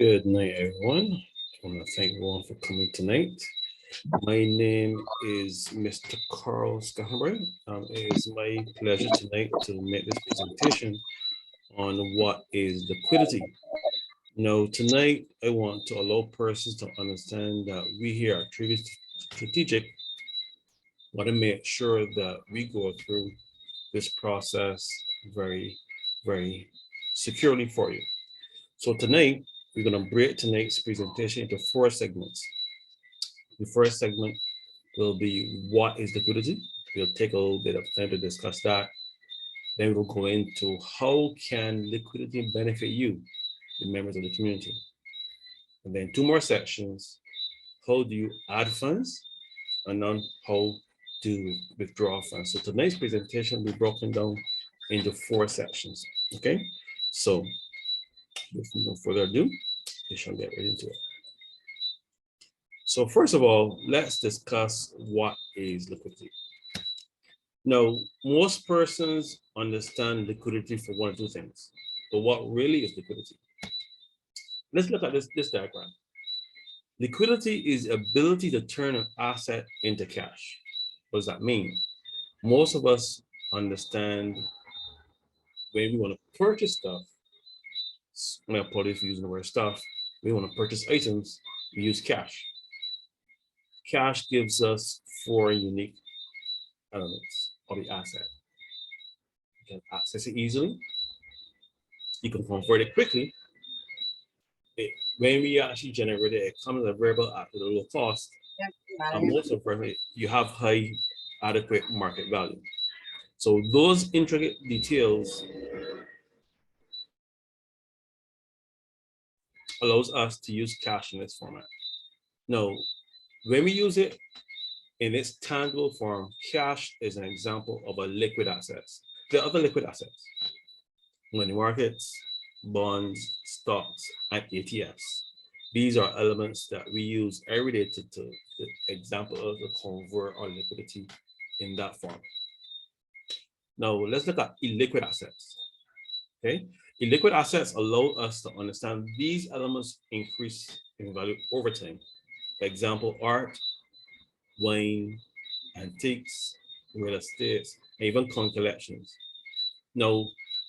Good night, everyone. I want to thank everyone for coming tonight. My name is Mr. Carl Scahamber. It is my pleasure tonight to make this presentation on what is liquidity. Now, tonight, I want to allow persons to understand that we here at Trivia Strategic want to make sure that we go through this process very, very securely for you. So tonight, we're going to break tonight's presentation into 4 segments. The first segment will be what is liquidity. We'll take a little bit of time to discuss that. Then we'll go into how can liquidity benefit you, the members of the community. And then 2 more sections. How do you add funds? And then how to withdraw funds. So tonight's presentation will be broken down into 4 sections. Okay, so with no further ado, we shall get right into it. So first of all, let's discuss what is liquidity. Now, most persons understand liquidity for 1 or 2 things, but what really is liquidity? Let's look at this diagram. Liquidity is the ability to turn an asset into cash. What does that mean? Most of us understand when we want to purchase stuff, I'm going to apologize for using the word stuff, we want to purchase items, we use cash. Cash gives us 4 unique elements of the asset. You can access it easily. You can convert it quickly. When we actually generate it, it comes as a variable at a low cost. And most importantly, you have high adequate market value. So those intricate details allows us to use cash in this format. Now, when we use it in its tangible form, cash is an example of a liquid asset. There are other liquid assets: money markets, bonds, stocks, and ETFs. These are elements that we use every day to the example of the convert our liquidity in that form. Now, let's look at illiquid assets. Okay, illiquid assets allow us to understand these elements increase in value over time. For example, art, wine, antiques, real estate, and even coin collections. Now,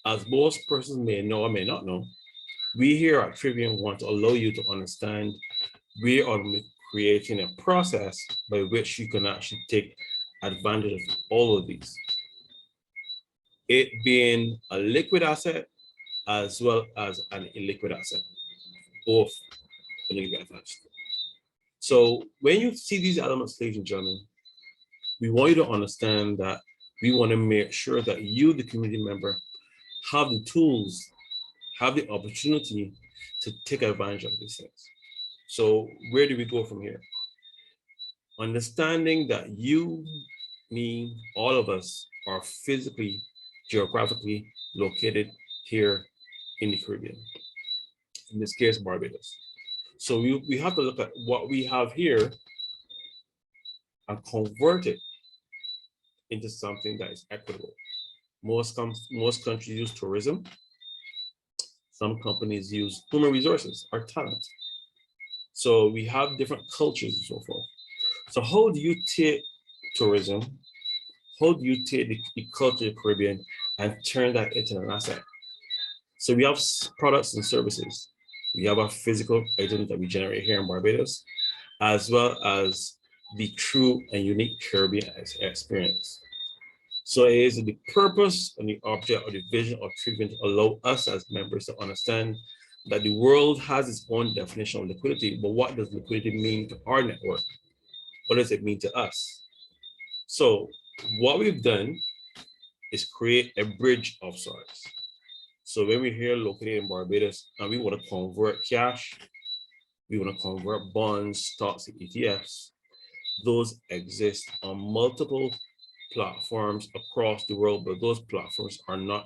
as most persons may know or may not know, we here at Trivium want to allow you to understand we are creating a process by which you can actually take advantage of all of these. It being a liquid asset as well as an illiquid asset, both going to get attached. So when you see these elements, ladies and gentlemen, we want you to understand that we want to make sure that you, the community member, have the tools, have the opportunity to take advantage of these things. So where do we go from here? Understanding that you, me, all of us are physically, geographically located here in the Caribbean, in this case, Barbados. So we have to look at what we have here and convert it into something that is equitable. Most countries use tourism. Some companies use human resources or talent. So we have different cultures and so forth. So how do you take tourism? How do you take the culture of the Caribbean and turn that into an asset? So we have products and services. We have our physical items that we generate here in Barbados, as well as the true and unique Caribbean experience. So it is the purpose and the object or the vision of Trivium to allow us as members to understand that the world has its own definition of liquidity, but what does liquidity mean to our network? What does it mean to us? So what we've done is create a bridge of sorts. So when we're here located in Barbados and we want to convert cash, we want to convert bonds, stocks, and ETFs, those exist on multiple platforms across the world, but those platforms are not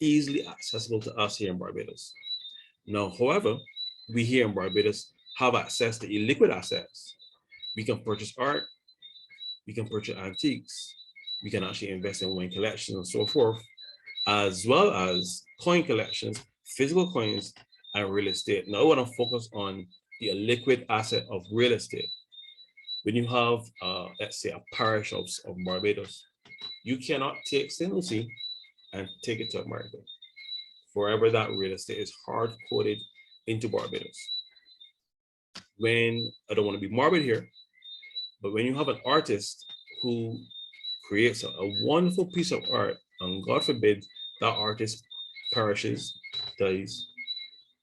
easily accessible to us here in Barbados. Now, however, we here in Barbados have access to illiquid assets. We can purchase art, we can purchase antiques, we can actually invest in wine collections and so forth, as well as coin collections, physical coins, and real estate. Now I want to focus on the liquid asset of real estate. When you have, let's say, a parish of Barbados, you cannot take St. Lucie and take it to America. Forever that real estate is hard coded into Barbados. When, I don't want to be morbid here, but when you have an artist who creates a wonderful piece of art, and God forbid that artist perishes, dies,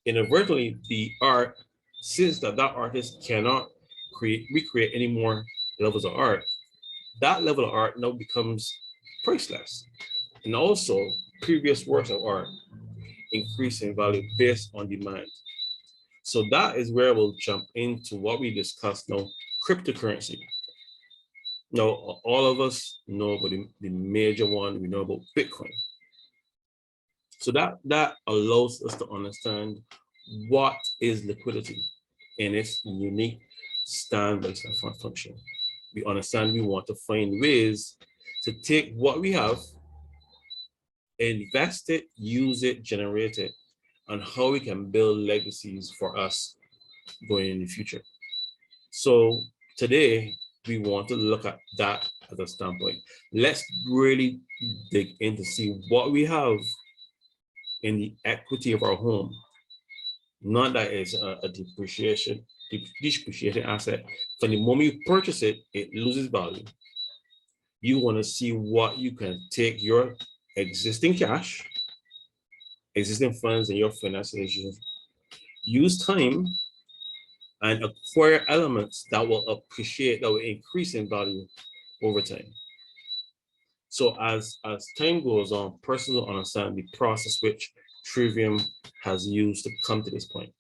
inadvertently the art, since that artist cannot recreate any more levels of art, that level of art now becomes priceless. And also previous works of art increase in value based on demand. So that is where we'll jump into what we discussed now, cryptocurrency. Now, all of us know about the major one, we know about Bitcoin. So that allows us to understand what is liquidity and its unique stand-based function. We understand we want to find ways to take what we have, invest it, use it, generate it, and how we can build legacies for us going in the future. So today, we want to look at that as a standpoint. Let's really dig in to see what we have in the equity of our home. Not that it's a depreciating asset. From the moment you purchase it, it loses value. You want to see what you can take your existing cash, existing funds, and your financial issues, use time, and acquire elements that will appreciate, that will increase in value over time. So as time goes on, persons will understand the process which Trivium has used to come to this point.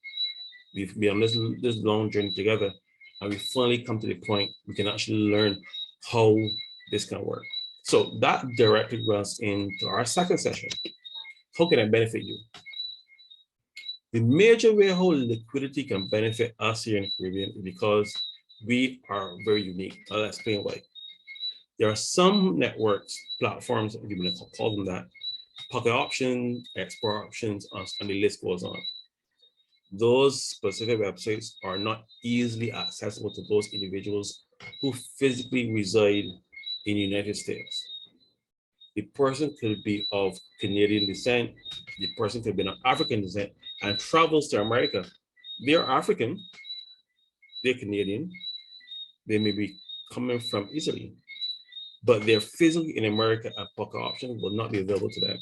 We've been on this long journey together, and we finally come to the point we can actually learn how this can work. So that directly runs into our second session. How can I benefit you? The major way how liquidity can benefit us here in the Caribbean is because we are very unique. I'll explain why. There are some networks, platforms, if you want to call them that, pocket options, export options, and the list goes on. Those specific websites are not easily accessible to those individuals who physically reside in the United States. The person could be of Canadian descent, the person could be of African descent and travels to America. They're African, they're Canadian, they may be coming from Italy, but they're physically in America and pocket option will not be available to them.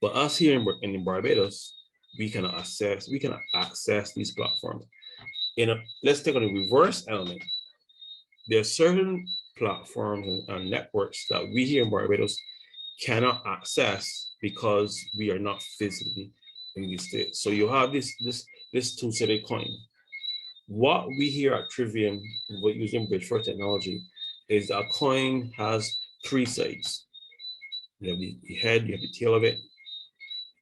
But us here in Barbados, we can access these platforms. Let's take on a reverse element. There are certain platforms and networks that we here in Barbados cannot access because we are not physically in the States. So you have this two-sided coin. What we here at Trivium, using Bridgeford technology, is that a coin has three sides. You have the head, you have the tail of it,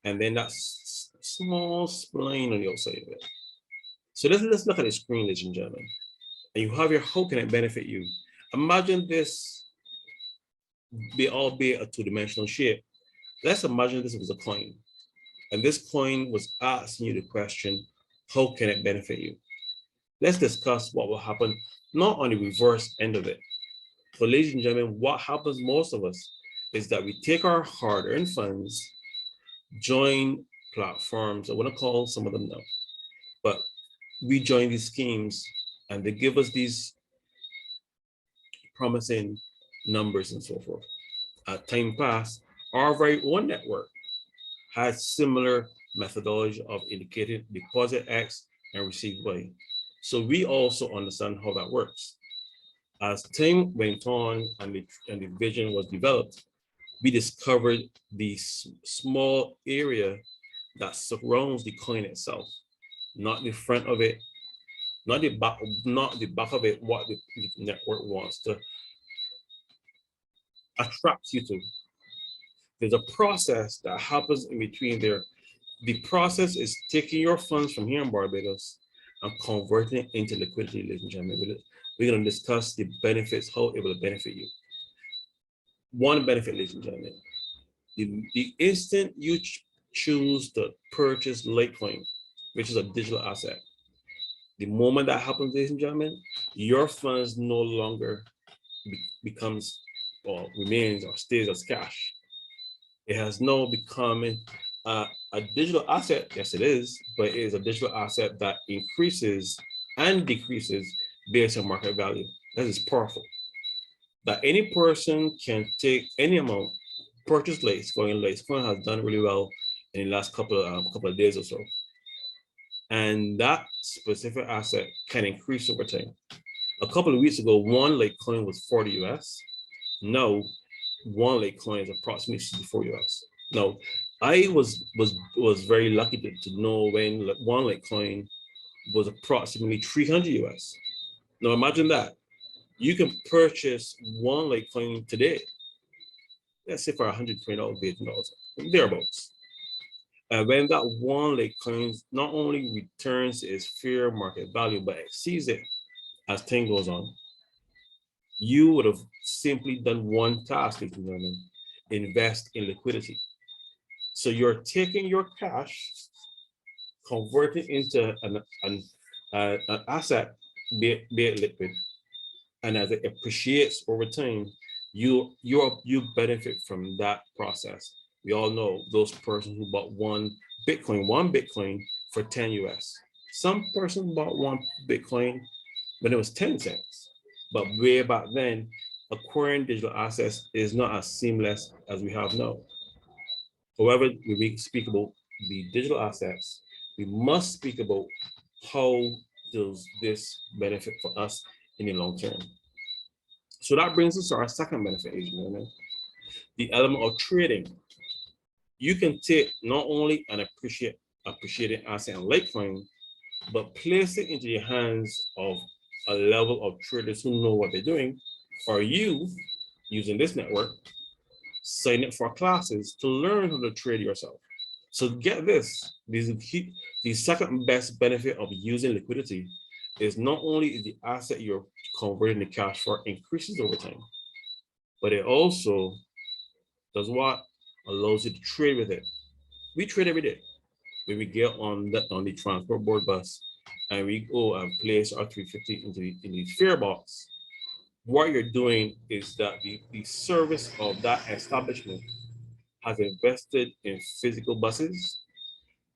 and then that small spline on the outside of it. So let's look at the screen, ladies and gentlemen. And you have your how can it benefit you? Imagine this, albeit a two-dimensional shape. Let's imagine this was a coin. And this coin was asking you the question, how can it benefit you? Let's discuss what will happen, not on the reverse end of it. So ladies and gentlemen, what happens most of us is that we take our hard-earned funds, join platforms, I want to call some of them now, but we join these schemes and they give us these promising numbers and so forth. As time passed, our very own network has similar methodology of indicating deposit X and receive Y. So we also understand how that works. As time went on and the vision was developed, we discovered this small area that surrounds the coin itself, not the front of it, not the back of it, what the network wants to attract you to. There's a process that happens in between there. The process is taking your funds from here in Barbados and converting it into liquidity, ladies and gentlemen. We're going to discuss the benefits, how it will benefit you. One benefit, ladies and gentlemen, the instant you choose to purchase Litecoin, which is a digital asset. The moment that happens, ladies and gentlemen, your funds no longer becomes or remains or stays as cash. It has now become a digital asset. Yes, it is, but it is a digital asset that increases and decreases based on market value. That is powerful. That any person can take any amount, purchase Litecoin. Litecoin has done really well in the last couple of days or so, and that specific asset can increase over time. A couple of weeks ago, one Litecoin was 40 US. Now, one Litecoin is approximately 64 US. Now, I was very lucky to know when one Litecoin was approximately 300 US. Now, imagine that. You can purchase one Litecoin today, let's say for $120, thereabouts. And when that one Litecoin not only returns its fair market value, but exceeds it as time goes on, you would have simply done one task, ladies and gentlemen, invest in liquidity. So you're taking your cash, converting into an asset, be it liquid, and as it appreciates over time, you benefit from that process. We all know those persons who bought one Bitcoin for 10 US. Some person bought one Bitcoin when it was 10 cents. But way back then, acquiring digital assets is not as seamless as we have now. However, when we speak about the digital assets, we must speak about how does this benefit for us in the long term. So that brings us to our second benefit, the element of trading. You can take not only an appreciating asset in Litecoin, but place it into the hands of a level of traders who know what they're doing, or you, using this network, sign up for classes to learn how to trade yourself. So get this, the second best benefit of using liquidity is not only is the asset you're converting the cash for increases over time, but it also does what? Allows you to trade with it. We trade every day. When we get on the transport board bus and we go and place our 350 in the fare box, what you're doing is that the service of that establishment has invested in physical buses,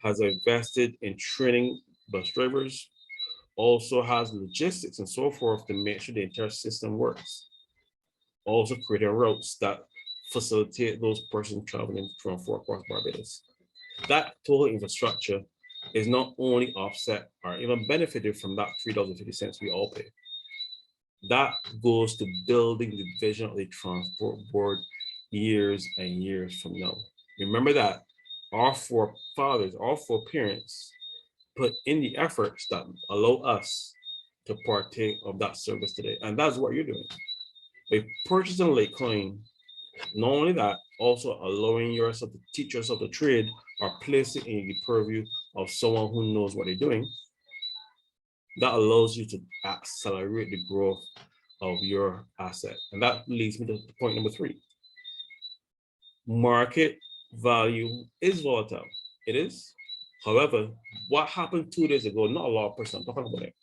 has invested in training bus drivers, also has logistics and so forth to make sure the entire system works. Also creating routes that facilitate those persons traveling from Fort Worth, Barbados. That total infrastructure is not only offset or even benefited from that $3.50 we all pay. That goes to building the vision of the transport board years and years from now. Remember that our forefathers, our foreparents put in the efforts that allow us to partake of that service today. And that's what you're doing. By purchasing Litecoin, not only that, also allowing yourself to teach yourself to trade or place it in the purview of someone who knows what they're doing, that allows you to accelerate the growth of your asset. And that leads me to point number 3. Market value is volatile. It is. However, what happened 2 days ago, not a lot of person talking about it.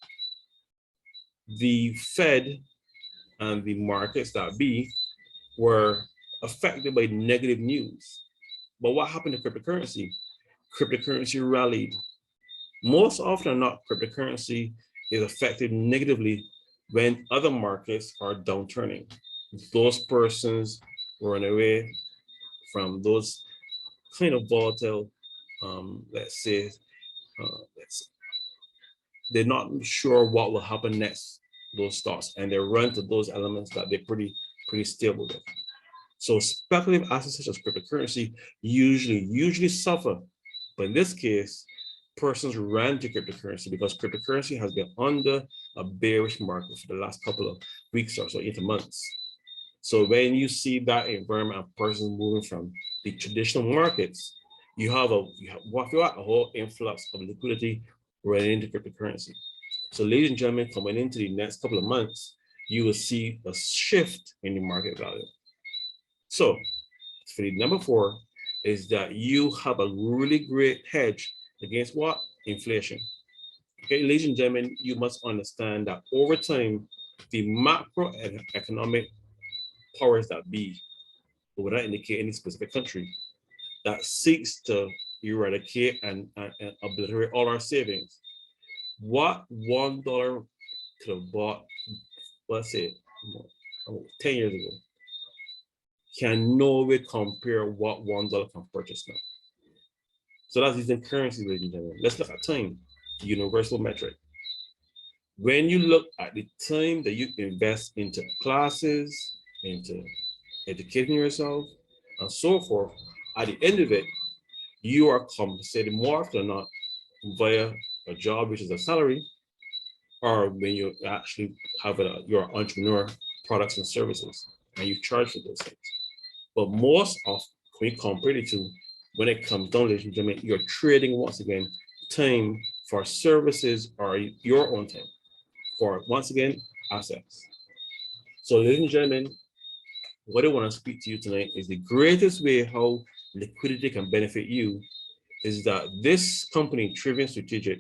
The Fed and the markets that be were affected by negative news. But what happened to cryptocurrency? Cryptocurrency rallied. Most often than not, cryptocurrency is affected negatively when other markets are downturning. Those persons run away from those kind of volatile, let's say, they're not sure what will happen next, those stocks, and they run to those elements that they're pretty stable with. So speculative assets such as cryptocurrency usually suffer. But in this case, persons ran to cryptocurrency because cryptocurrency has been under a bearish market for the last couple of weeks or so, 8 months. So when you see that environment of persons moving from the traditional markets, you have a whole influx of liquidity running into cryptocurrency. So ladies and gentlemen, coming into the next couple of months, you will see a shift in the market value. So for the number 4 is that you have a really great hedge against what? inflation. Okay, ladies and gentlemen, you must understand that over time, the macroeconomic powers that be, without indicate any specific country, that seeks to eradicate and obliterate all our savings. What $1 could have bought, let's say, 10 years ago, can no way compare what $1 can purchase now. So that's using currency, ladies and gentlemen. Let's look at time, the universal metric. When you look at the time that you invest into classes, into educating yourself, and so forth, at the end of it, you are compensated more often than not via a job, which is a salary, or when you actually have your entrepreneur products and services, and you charge for those things. But most of when you compare the two, when it comes down, ladies and gentlemen, you're trading once again time for services or your own time for, once again, assets. So, ladies and gentlemen, what I want to speak to you tonight is the greatest way how liquidity can benefit you is that this company, Trivium Strategic,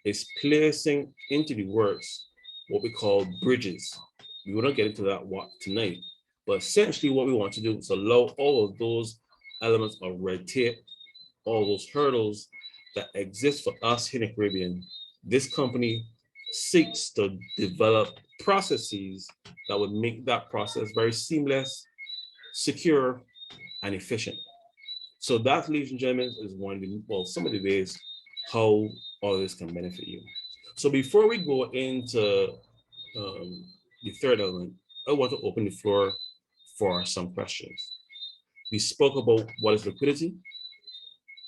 is placing into the works what we call bridges. We will not get into that tonight, but essentially what we want to do is allow all of those elements of red tape, all those hurdles that exist for us here in the Caribbean. This company seeks to develop processes that would make that process very seamless, secure, and efficient. So that, ladies and gentlemen, is one of the, well, some of the ways how all this can benefit you. So before we go into the third element, I want to open the floor for some questions. We spoke about what is liquidity.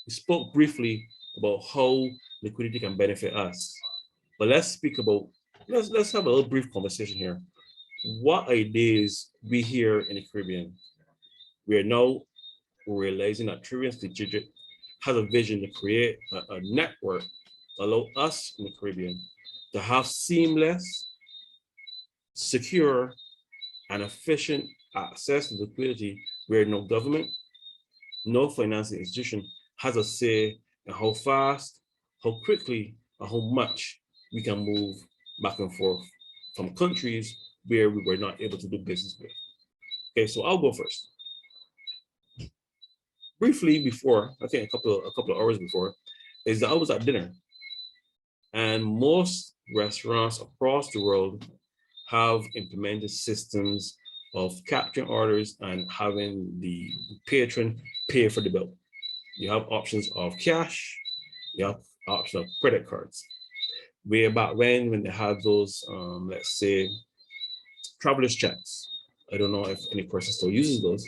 We spoke briefly about how liquidity can benefit us. But let's speak about, let's have a little brief conversation here. What ideas we here in the Caribbean, we are now realizing that Trivium Strategic has a vision to create a network to allow us in the Caribbean to have seamless, secure, and efficient access to liquidity where no government, no financial institution has a say in how fast, how quickly, and how much we can move back and forth from countries where we were not able to do business with. Okay, so I'll go first. Briefly before, I think a couple of hours before, is that I was at dinner, and most restaurants across the world have implemented systems of capturing orders and having the patron pay for the bill. You have options of cash, you have options of credit cards. Way back when they had those, let's say, traveler's checks. I don't know if any person still uses those,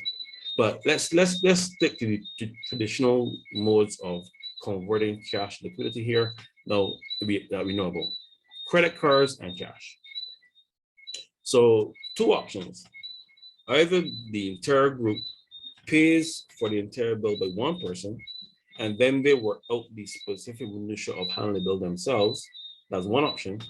but let's stick to the traditional modes of converting cash liquidity here. Now that we know about credit cards and cash. So two options: either the entire group pays for the entire bill by one person, and then they work out the specific minutia of handling the bill themselves. That's one option.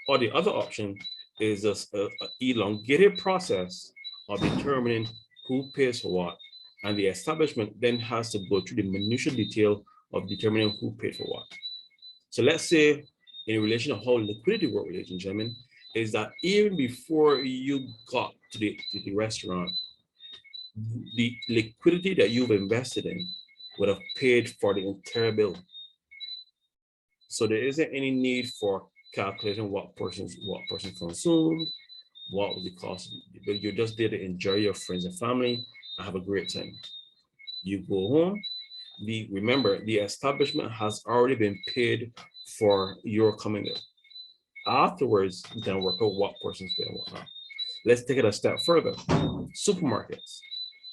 Or the other option is an elongated process of determining who pays for what, and the establishment then has to go through the minutiae detail of determining who paid for what. So let's say in relation to how liquidity works, ladies and gentlemen, is that even before you got to the restaurant, the liquidity that you've invested in would have paid for the entire bill. So there isn't any need for calculating what person consumed, what was the cost. But you're just there to enjoy your friends and family and have a great time. You go home. Remember, the establishment has already been paid for your coming in. Afterwards, you can work out what persons pay and whatnot. Let's take it a step further. Supermarkets.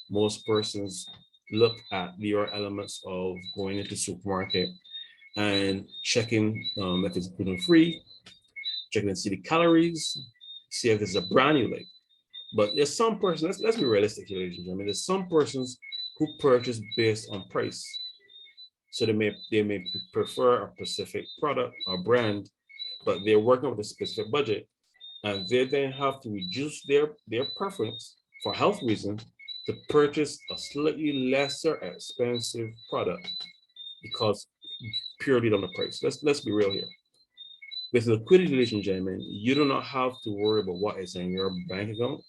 Most persons look at your elements of going into supermarket and checking if it's gluten-free, checking to see the calories, see if there's a brand you like. But there's some persons, let's be realistic here, ladies and gentlemen. There's some persons who purchase based on price. So they may prefer a specific product or brand, but they're working with a specific budget, and they then have to reduce their preference for health reasons to purchase a slightly lesser expensive product because purely on the price. Let's be real here. With liquidity, ladies and gentlemen, you do not have to worry about what is in your bank account.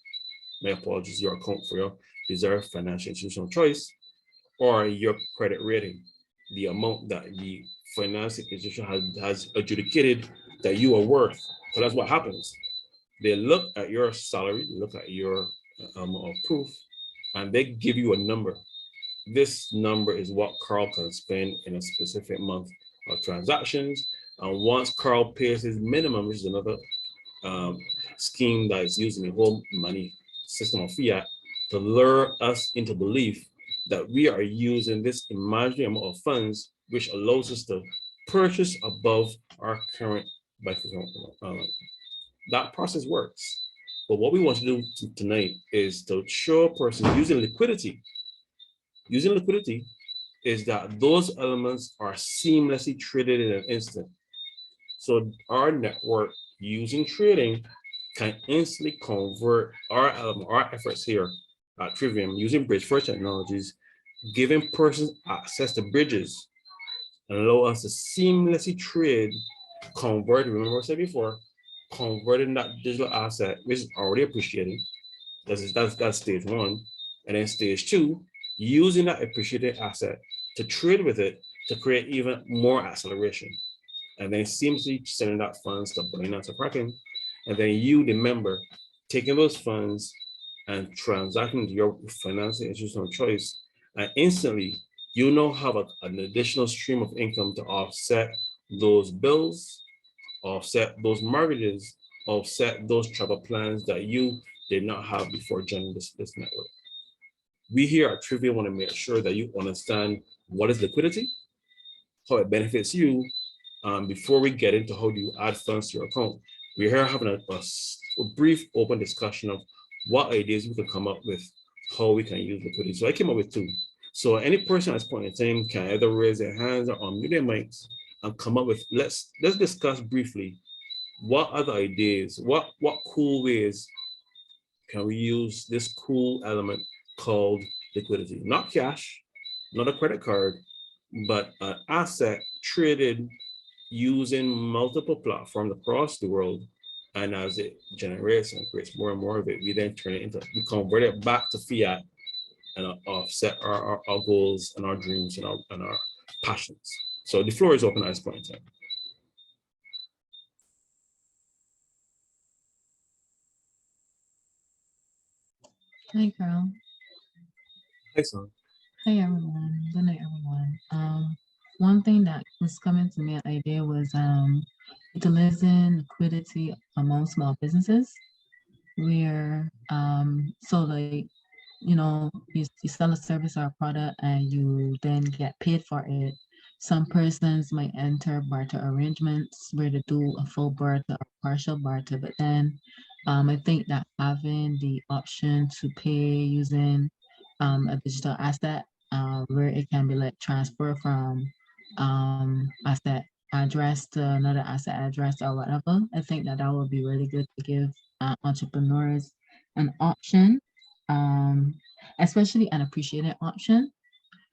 My apologies, your account for your desired financial institutional choice, or your credit rating, the amount that the financial institution has adjudicated that you are worth. So that's what happens. They look at your salary, look at your amount of proof, and they give you a number. This number is what Carl can spend in a specific month of transactions. And once Carl pays his minimum, which is another um, scheme that is using the whole money system of fiat to lure us into belief that we are using this imaginary amount of funds, which allows us to purchase above our current bank account. That process works. But what we want to do tonight is to show a person using liquidity. Using liquidity is that those elements are seamlessly traded in an instant. So our network using trading can instantly convert our efforts here at Trivium using bridge first technologies, giving persons access to bridges and allow us to seamlessly trade, convert, remember I said before, converting that digital asset, which is already appreciating. That's stage one. And then stage two, using that appreciated asset to trade with it to create even more acceleration. And then seamlessly sending that funds to Binance or Kraken. And then you, the member, taking those funds and transacting to your financial institutional choice. And instantly, you now have an additional stream of income to offset those bills, offset those mortgages, offset those travel plans that you did not have before joining this network. We here at Trivia want to make sure that you understand what is liquidity, how it benefits you. Before we get into how do you add funds to your account, we're here having a brief open discussion of what ideas we can come up with, how we can use liquidity. So I came up with two. So any person at this point in time can either raise their hands or unmute their mics and come up with, let's discuss briefly what other ideas, what cool ways can we use this cool element called liquidity? Not cash, not a credit card, but an asset traded using multiple platforms across the world. And as it generates and creates more and more of it, we then turn it into, we convert it back to fiat and offset our goals and our dreams and our passions. So the floor is open at this point in time. Hi, Carl. Hey, son. Hey, everyone. Good night, everyone. One thing that was coming to me, an idea was utilizing liquidity among small businesses, where so like you sell a service or a product and you then get paid for it. Some persons might enter barter arrangements where they do a full barter or partial barter, but then I think that having the option to pay using a digital asset where it can be like transfer from asset address to another asset address or whatever. I think that would be really good to give entrepreneurs an option, um, especially an appreciated option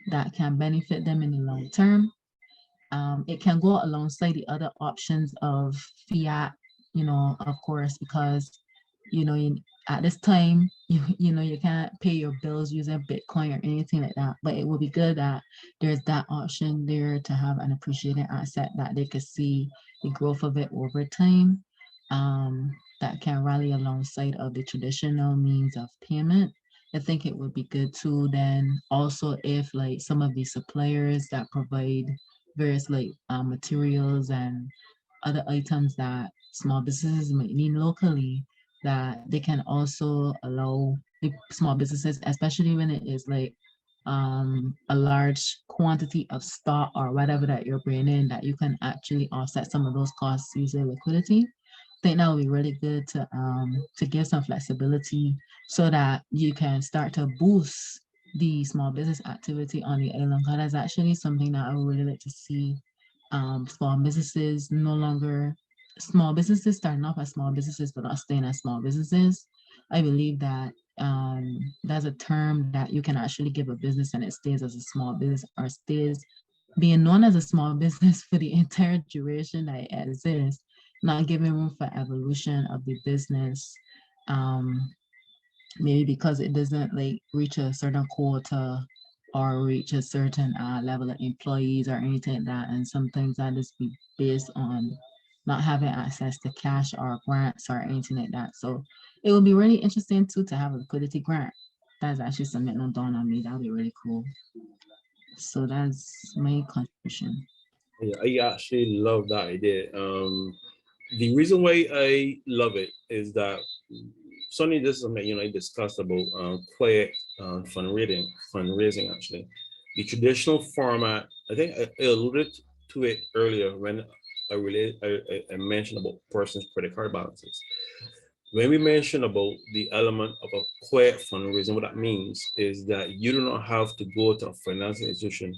that can benefit them in the long term. It can go alongside the other options of fiat, of course, because at this time, you can't pay your bills using Bitcoin or anything like that. But it would be good that there's that option there to have an appreciated asset that they could see the growth of it over time. That can rally alongside of the traditional means of payment. I think it would be good too. Then also if like some of the suppliers that provide various like materials and other items that small businesses might need locally, that they can also allow the small businesses, especially when it is like a large quantity of stock or whatever that you're bringing in, that you can actually offset some of those costs using liquidity. I think that would be really good to give some flexibility so that you can start to boost the small business activity on the island. Because that's actually something that I would really like to see. Small businesses no longer small businesses starting off as small businesses but not staying as small businesses. I believe that that's a term that you can actually give a business and it stays as a small business or stays being known as a small business for the entire duration that it exists, not giving room for evolution of the business. Um, Maybe because it doesn't like reach a certain quota or reach a certain level of employees or anything like that. And some things that just be based on not having access to cash or grants or anything like that. So it would be really interesting too to have a liquidity grant. That's actually something that dawned on me. That would be really cool. So that's my contribution. Yeah, I actually love that idea. The reason why I love it is that Sonny, this is something I discussed about quiet fundraising actually. The traditional format, I think I alluded to it earlier when I mentioned about person's credit card balances. When we mention about the element of a quiet fundraising, what that means is that you do not have to go to a financial institution.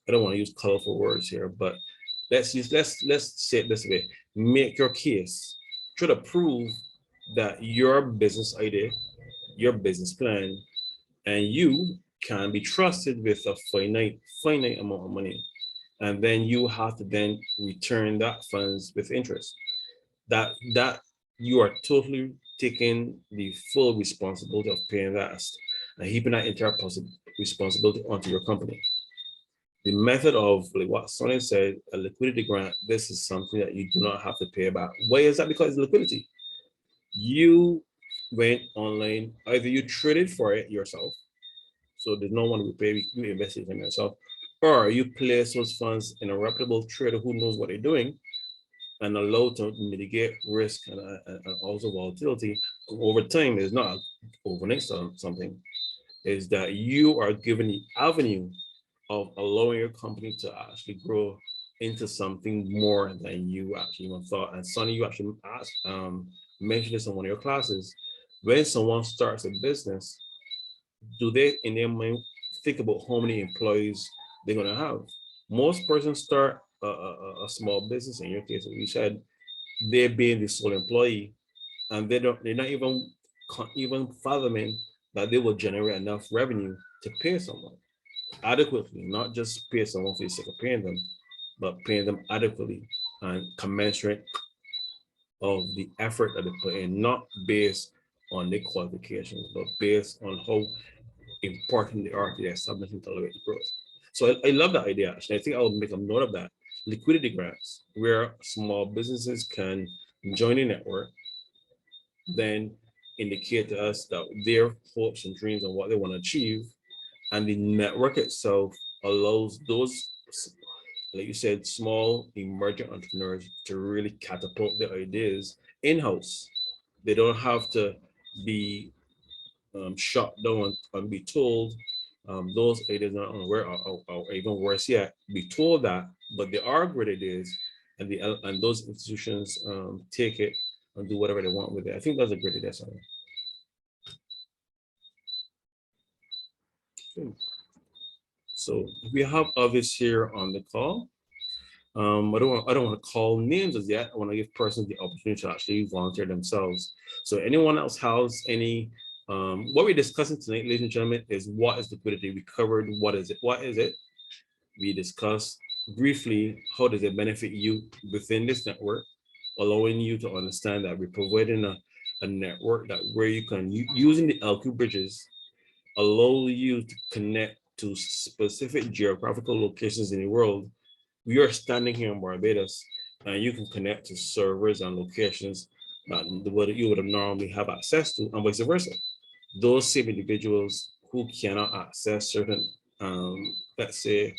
I don't want to use colorful words here, but let's say it this way: make your case, try to prove that your business idea, your business plan, and you can be trusted with a finite amount of money, and then you have to then return that funds with interest. That you are totally taking the full responsibility of paying that and heaping that entire responsibility onto your company. The method of like what Sonia said, a liquidity grant, this is something that you do not have to pay back. Why is that? Because it's liquidity. You went online, either you traded for it yourself, so there's no one to pay, you invested in yourself, or you place those funds in a reputable trader who knows what they're doing and allow to mitigate risk and also volatility over time. Is not overnight something, is that you are given the avenue of allowing your company to actually grow into something more than you actually even thought. And Sonny, you actually mentioned this in one of your classes. When someone starts a business, do they in their mind think about how many employees they're going to have? Most persons start a small business. In your case, we said they're being the sole employee, and they're not even fathoming that they will generate enough revenue to pay someone adequately, not just pay someone for the sake of paying them, but paying them adequately and commensurate of the effort that they put in, not based on their qualifications, but based on how important they are to the establishment of the growth. So I love that idea. Actually, I think I'll make a note of that. Liquidity grants, where small businesses can join a network, then indicate to us that their hopes and dreams and what they want to achieve, and the network itself allows those, like you said, small emerging entrepreneurs to really catapult their ideas in-house. They don't have to be shut down and be told those ideas are unaware, or even worse yet, be told that, but they are great ideas, and those institutions take it and do whatever they want with it. I think that's a great idea, Simon. Okay. So we have others here on the call. I don't want to call names as yet. I want to give persons the opportunity to actually volunteer themselves. So anyone else has any, what we're discussing tonight, ladies and gentlemen, is what is liquidity? We covered what is it? What is it? We discussed briefly how does it benefit you within this network, allowing you to understand that we're providing a network that where you can, using the LQ bridges, allow you to connect to specific geographical locations in the world. We are standing here in Barbados, and you can connect to servers and locations that you would have normally have access to, and vice versa. Those same individuals who cannot access certain, let's say,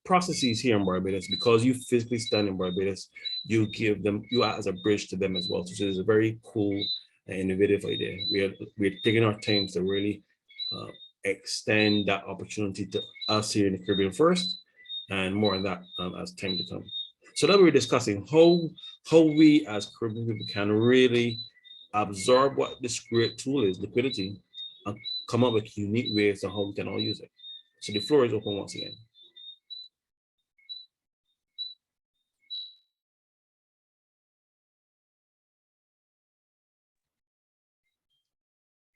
processes here in Barbados, because you physically stand in Barbados, you act as a bridge to them as well. So it's a very cool and innovative idea. We're taking our time to really uh, extend that opportunity to us here in the Caribbean first, and more on that as time to come. So that we're discussing how we as Caribbean people can really absorb what this great tool is, liquidity, and come up with unique ways on how we can all use it. So the floor is open once again.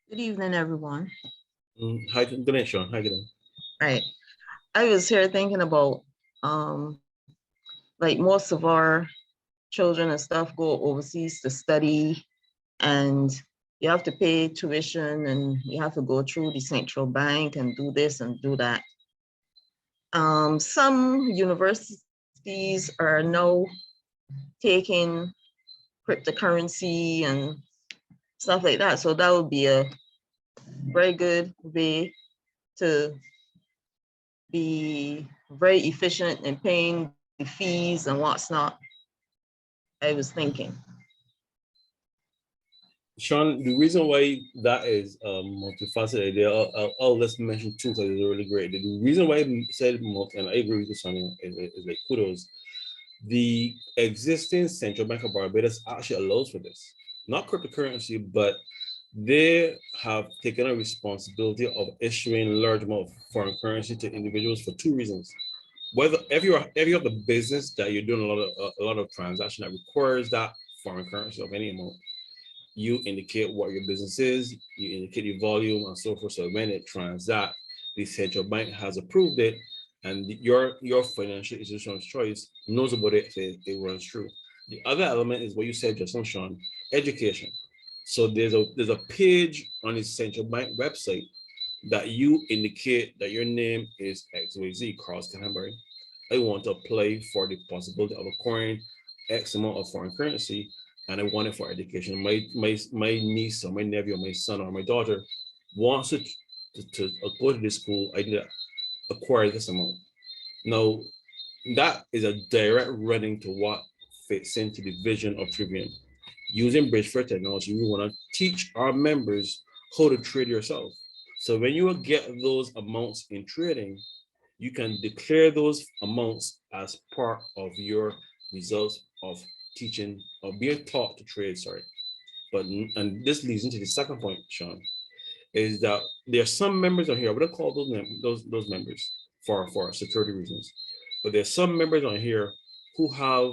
Good evening, everyone. Hi, good night, Sean. Hi, good night. Right. I was here thinking about like most of our children and stuff go overseas to study, and you have to pay tuition and you have to go through the central bank and do this and do that. Some universities are now taking cryptocurrency and stuff like that. So that would be a very good way to be very efficient in paying the fees and what's not. I was thinking. Sean, the reason why that is multifaceted idea, I'll let's mention two because it's really great. The reason why I said multi, and I agree with you, Sonny, is like kudos. The existing Central Bank of Barbados actually allows for this, not cryptocurrency, but they have taken a responsibility of issuing large amount of foreign currency to individuals for two reasons. Whether if you have a business that you're doing a lot of transaction that requires that foreign currency of any amount, you indicate what your business is, you indicate your volume and so forth. So when it transacts, the central bank has approved it, and your financial institution of choice knows about it if it runs through. The other element is what you said just now, Sean, education. So there's a page on the central bank website that you indicate that your name is XYZ, Carlos Canterbury. I want to apply for the possibility of acquiring X amount of foreign currency, and I want it for education. My niece or my nephew or my son or my daughter wants to go to this school. I need to acquire this amount. Now, that is a direct running to what fits into the vision of Trivium. Using Bridge for technology, we want to teach our members how to trade yourself. So when you get those amounts in trading, you can declare those amounts as part of your results of teaching or being taught to trade. Sorry, but and this leads into the second point, Sean, is that there are some members on here. I would call those members for security reasons, but there's some members on here who have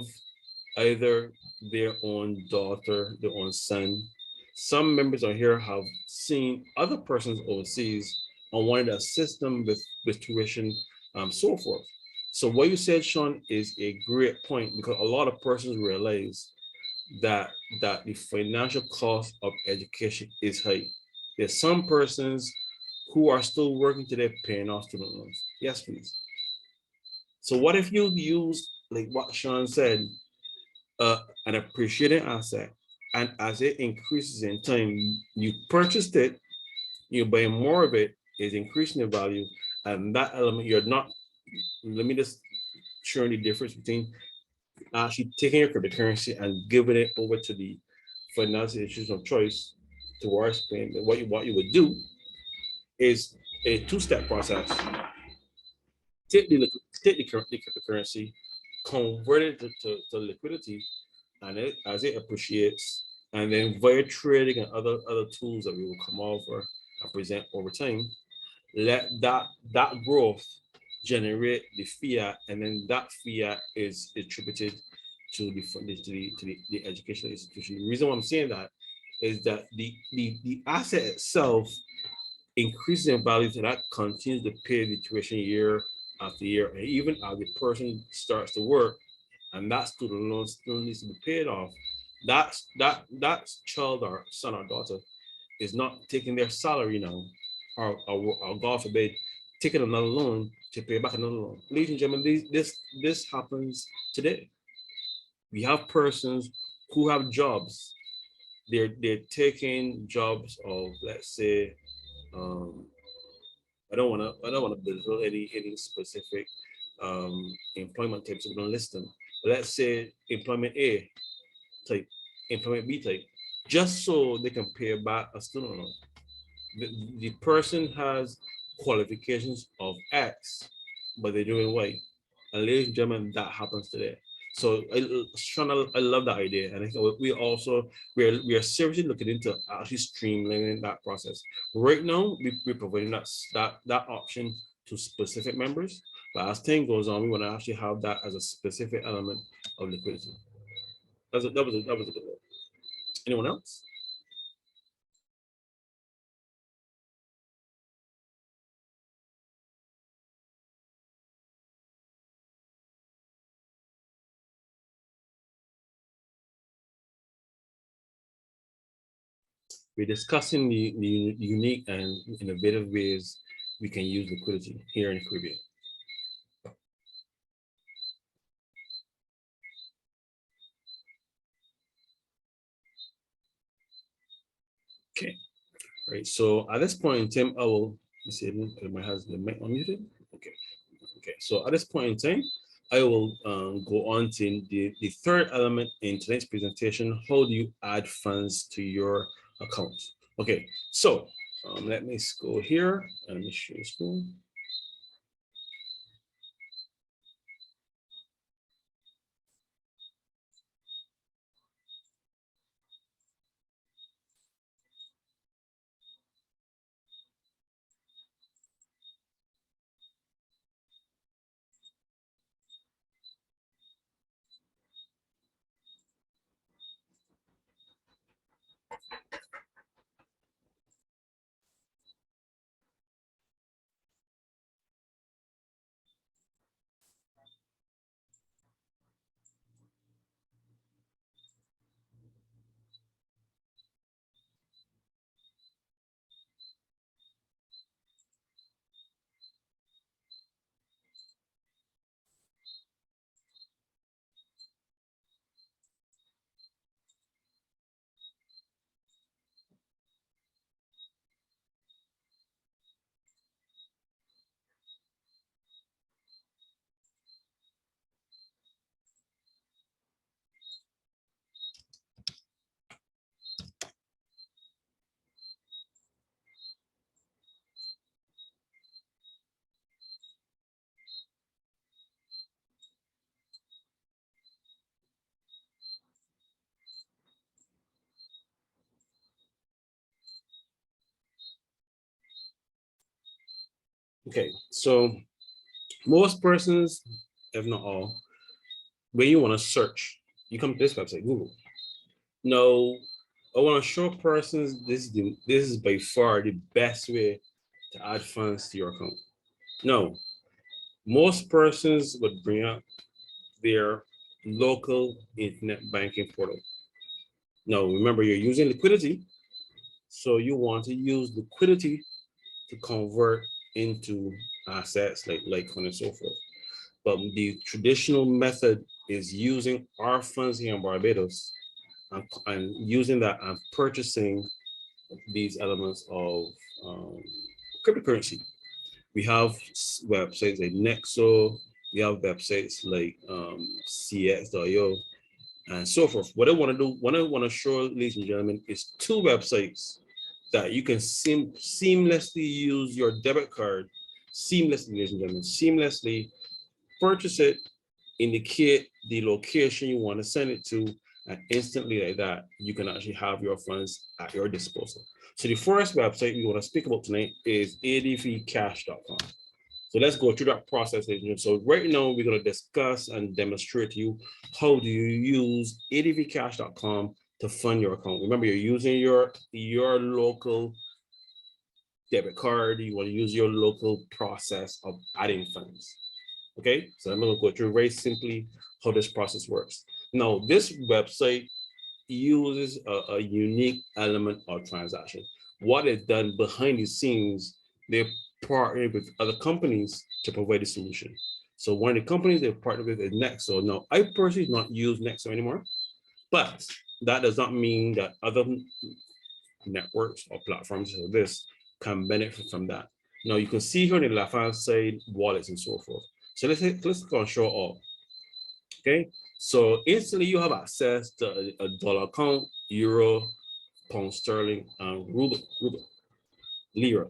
either their own daughter, their own son. Some members on here have seen other persons overseas and wanted to assist them with tuition, so forth. So what you said, Sean, is a great point because a lot of persons realize that the financial cost of education is high. There's some persons who are still working today paying off student loans. Yes, please. So what if you use like what Sean said, an appreciating asset, and as it increases in time, you purchased it, you buy more of it, is increasing the value, and that element you're not. Let me just show the difference between actually taking your cryptocurrency and giving it over to the financial institution of choice towards paying. What you would do is a two-step process. Take the cryptocurrency, convert it to liquidity, and as it appreciates, and then via trading and other tools that we will come over and present over time, let that growth generate the fiat, and then that fiat is attributed to the educational institution. The reason why I'm saying that is that the asset itself increases in value, so that continues to pay the tuition year after year, and even as the person starts to work, and that student loan still needs to be paid off. That child or son or daughter is not taking their salary now, or God forbid, taking another loan to pay back another loan. Ladies and gentlemen, this happens today. We have persons who have jobs. They're taking jobs of, let's say, um, I don't want to belittle any specific employment types. We don't list them. But let's say employment A type, employment B type, just so they can pay back a student loan. The person has qualifications of X, but they're doing Y. And ladies and gentlemen, that happens today. So Sean, I love that idea, and I think we are seriously looking into actually streamlining that process. Right now, we're providing that option to specific members, but as time goes on, we want to actually have that as a specific element of liquidity. That was a good one. Anyone else? We're discussing the unique and innovative ways we can use liquidity here in the Caribbean. Okay, right. So at this point in time, I will disable my husband unmuted. Okay, okay. So at this point in time, I will go on to the third element in tonight's presentation. How do you add funds to your account? Okay, so let me go here and let me share the screen. Okay, so most persons, if not all, when you want to search, you come to this website, Google. Now, I want to show persons this is by far the best way to add funds to your account. No, most persons would bring up their local internet banking portal. Now, remember, you're using liquidity, so you want to use liquidity to convert into assets like Litecoin and so forth. But the traditional method is using our funds here in Barbados and using that and purchasing these elements of cryptocurrency. We have websites like Nexo, we have websites like CX.io and so forth. What I want to do, what I want to show, ladies and gentlemen, is two websites that you can seamlessly use your debit card, seamlessly, ladies and gentlemen, seamlessly purchase it, indicate the location you want to send it to, and instantly like that, you can actually have your funds at your disposal. So the first website we want to speak about tonight is advcash.com. So let's go through that process. So right now we're going to discuss and demonstrate to you how do you use advcash.com to fund your account. Remember, you're using your local debit card. You want to use your local process of adding funds. Okay, so I'm going to go through very simply how this process works. Now, this website uses a unique element of transaction. What is done behind the scenes, they partner with other companies to provide a solution. So one of the companies they partner with is Nexo. Now, I personally do not use Nexo anymore, but that does not mean that other networks or platforms like this can benefit from that. Now you can see here on the left-hand side wallets and so forth. So let's go and show all. Okay, so instantly you have access to a dollar account, euro, pound sterling, and ruble, lira.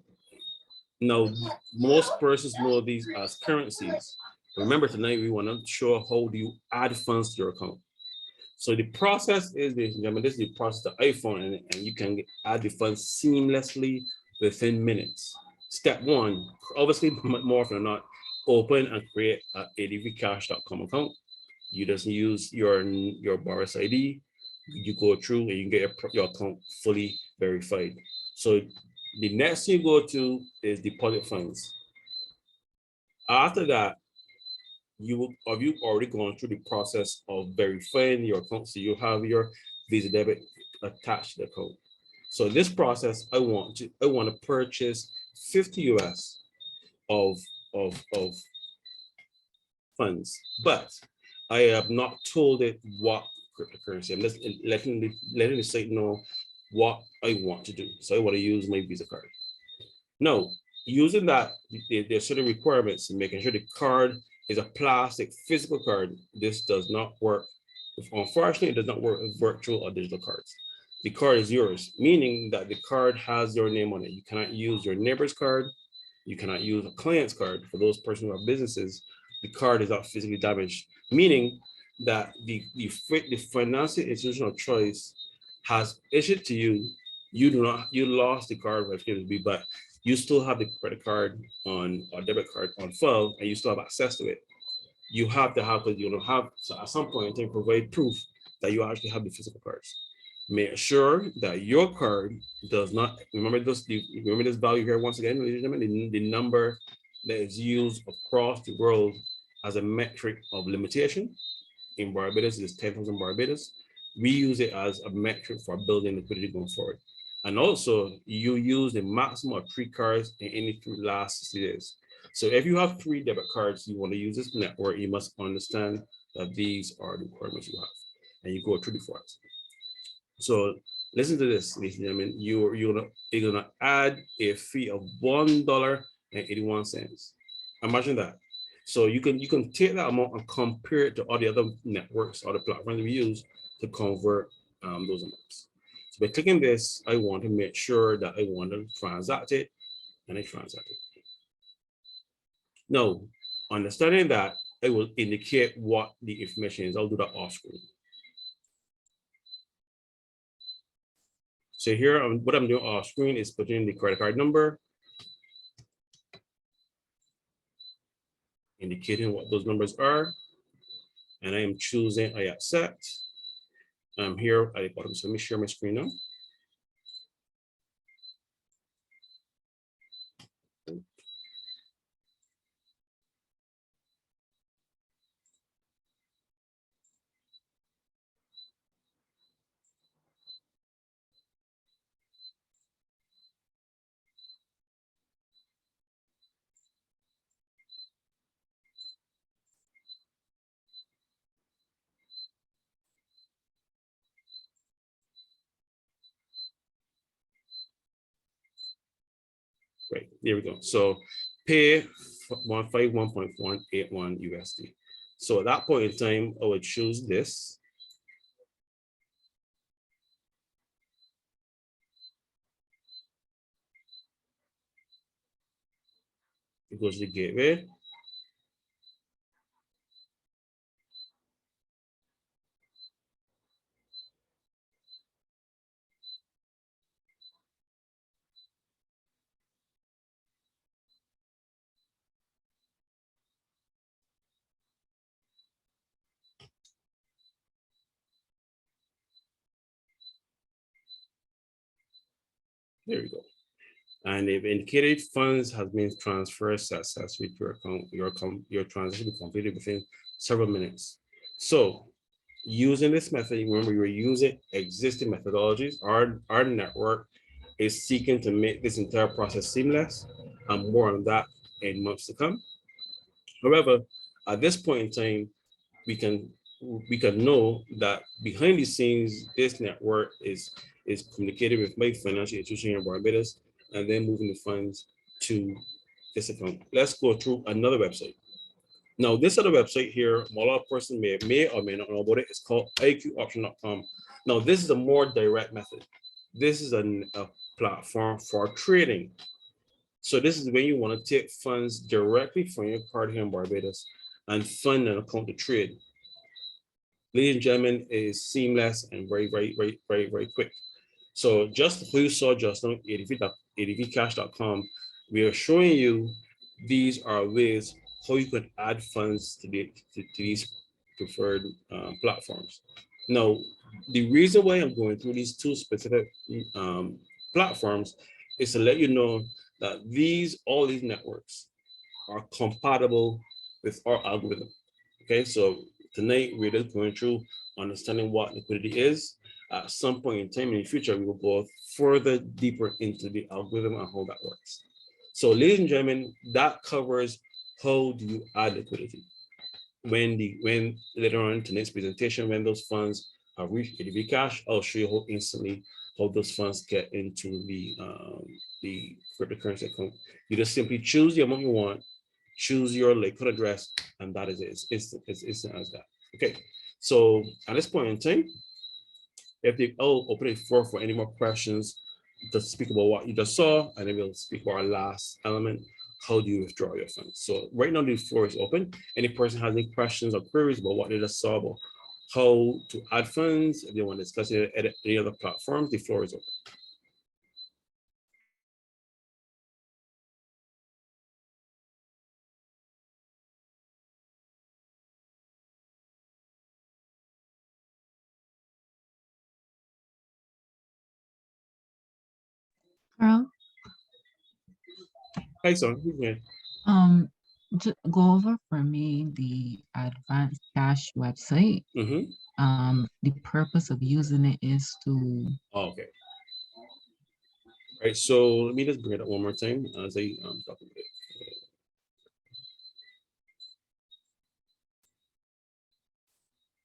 Now most persons know these as currencies. Remember tonight we want to show how do you add funds to your account. So the process is this, this is the process of the iPhone, and you can add the funds seamlessly within minutes. Step one, obviously more often than not, open and create an advcash.com account. You just use your Boris ID, you go through and you get your account fully verified. So the next thing you go to is deposit funds. After that, you already gone through the process of verifying your account, so you have your Visa debit attached to the account. So this process, I want to purchase 50 US of funds, but I have not told it what cryptocurrency. I'm just letting the site know what I want to do. So I want to use my Visa card. Now, using that, there's certain requirements and making sure the card is a plastic physical card. This does not work. Unfortunately, it does not work with virtual or digital cards. The card is yours, meaning that the card has your name on it. You cannot use your neighbor's card. You cannot use a client's card. For those persons who have businesses, the card is not physically damaged, meaning that the financial institution of choice has issued to you. You lost the card, whatever it be, but you still have the credit card on or debit card on file, and you still have access to it. You have to have it. You don't have, so at some point in time, provide proof that you actually have the physical cards. Make sure that your card does not, remember this value here once again, ladies and gentlemen, the number that is used across the world as a metric of limitation. In Barbados, it is 10,000 Barbados. We use it as a metric for building liquidity going forward. And also, you use the maximum of 3 cards in any last 60 days. So if you have 3 debit cards, you want to use this network, you must understand that these are the requirements you have. And you go through the forms. So listen to this, ladies and gentlemen. You're gonna add a fee of $1.81. Imagine that. So you can take that amount and compare it to all the other networks or the platforms we use to convert those amounts. So by clicking this, I want to make sure that I want to transact it, and I transact it. Now, understanding that, I will indicate what the information is. I'll do that off screen. So here, what I'm doing off screen is putting in the credit card number, indicating what those numbers are, and I am choosing I accept. I'm here at the bottom, so let me share my screen now. Great, there we go. So pay 151.181 USD. So at that point in time, I would choose this. It goes to the gateway. There we go. And if indicated funds has been transferred successfully to your account, your transaction will be completed within several minutes. So using this method, remember you're using existing methodologies. Our network is seeking to make this entire process seamless, and more on that in months to come. However, at this point in time, we can know that behind the scenes, this network is communicating with my financial institution in Barbados, and then moving the funds to this account. Let's go through another website. Now, this other website here, a lot of person may or may not know about it. It's called iqoption.com. Now, this is a more direct method. This is a platform for trading. So this is when you want to take funds directly from your card here in Barbados and fund an account to trade. Ladies and gentlemen, it is seamless and very quick. So just who you saw just now, advcash.com, we are showing you these are ways how you can add funds to these preferred platforms. Now, the reason why I'm going through these 2 specific platforms is to let you know that all these networks are compatible with our algorithm. Okay, so tonight we're just going through understanding what liquidity is at some point in time in the future, we will go further deeper into the algorithm and how that works. So ladies and gentlemen, that covers how do you add liquidity. When later on in tonight's presentation, when those funds are reached ADV cash, I'll show you how instantly how those funds get into the cryptocurrency account. You just simply choose the amount you want, choose your Liquid address, and that is it. It's instant as that. Okay. So at this point in time, I'll open it for any more questions to speak about what you just saw, and then we'll speak about our last element. How do you withdraw your funds? So right now the floor is open. Any person has any questions or queries about what they just saw about how to add funds, if they want to discuss it at any other platforms, the floor is open. Carl, Hi, son. Yeah. go over for me the advanced cash website. The purpose of using it is to. Oh, okay. All right. So let me just bring it up one more time as I talk about it.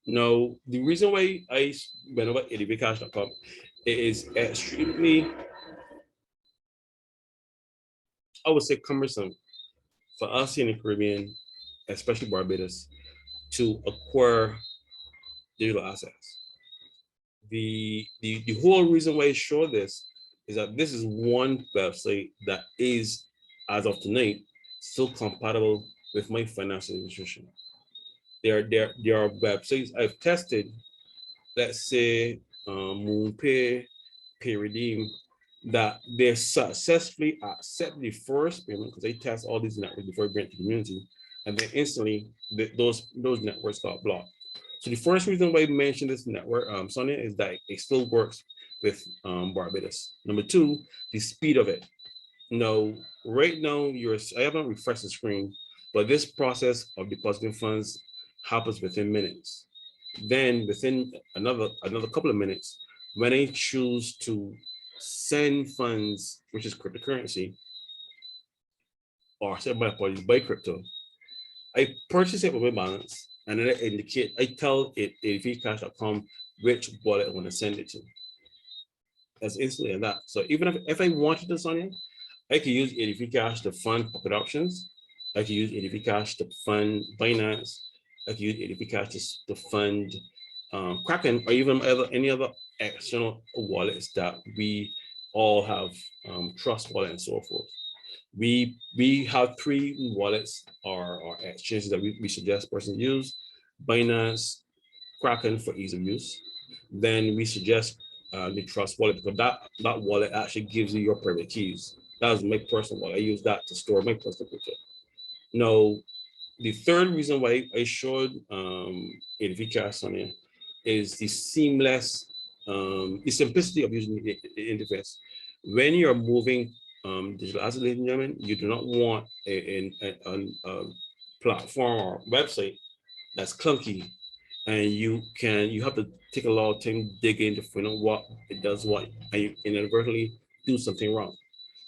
Now, the reason why I went over advcash.com is extremely, I would say, cumbersome for us in the Caribbean, especially Barbados, to acquire digital assets. The whole reason why I show this is that this is one website that is, as of tonight, still compatible with my financial institution. There are websites I've tested, let's say MoonPay, PayRedeem, that they successfully accept the first payment because they test all these networks before they grant the community, and then instantly those networks got blocked. So the first reason why I mentioned this network, Sonia, is that it still works with Barbados. Number two, the speed of it. Now, right now, I haven't refreshed the screen, but this process of depositing funds happens within minutes. Then within another couple of minutes, when I choose to send funds, which is cryptocurrency, or send my apologies, buy crypto, I purchase it with my balance, and then I tell it advcash.com which wallet I want to send it to. As instantly as that. So even if I wanted this on it, I could use advcash to fund pocket options. I could use advcash to fund Binance. I could use advcash to fund Kraken, or even any other external wallets that we all have, Trust Wallet and so forth. We have three wallets or exchanges that we suggest persons use: Binance, Kraken for ease of use. Then we suggest the Trust Wallet, because that wallet actually gives you your private keys. That is my personal wallet. I use that to store my personal crypto. Now, the third reason why I showed ADVCash on here is the seamless, the simplicity of using the interface. When you're moving digital assets, ladies and gentlemen, you do not want a platform or website that's clunky, and you have to take a lot of time digging to find out what it does, what, and you inadvertently do something wrong.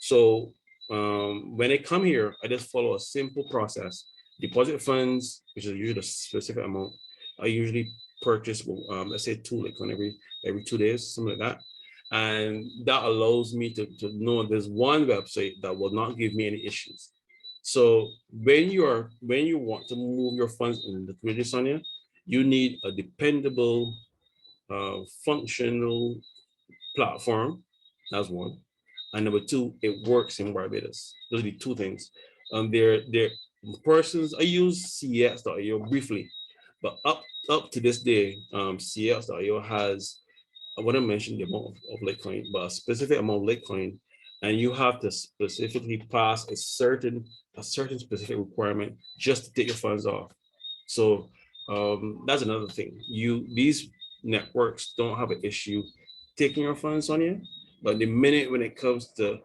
So when I come here, I just follow a simple process: deposit funds, which is usually a specific amount. I usually purchase, let's say 2 Bitcoin every 2 days, something like that. And that allows me to know there's one website that will not give me any issues. So when you want to move your funds in the Liquidity, Sonia, you need a dependable, functional platform. That's one. And number two, it works in Barbados. Those are the two things. They're persons. I use CX.io briefly, but up to this day, CX.io has, I want to mention the amount of Litecoin, but a specific amount of Litecoin, and you have to specifically pass a certain specific requirement just to take your funds off. So that's another thing. These networks don't have an issue taking your funds on you, but the minute when it comes to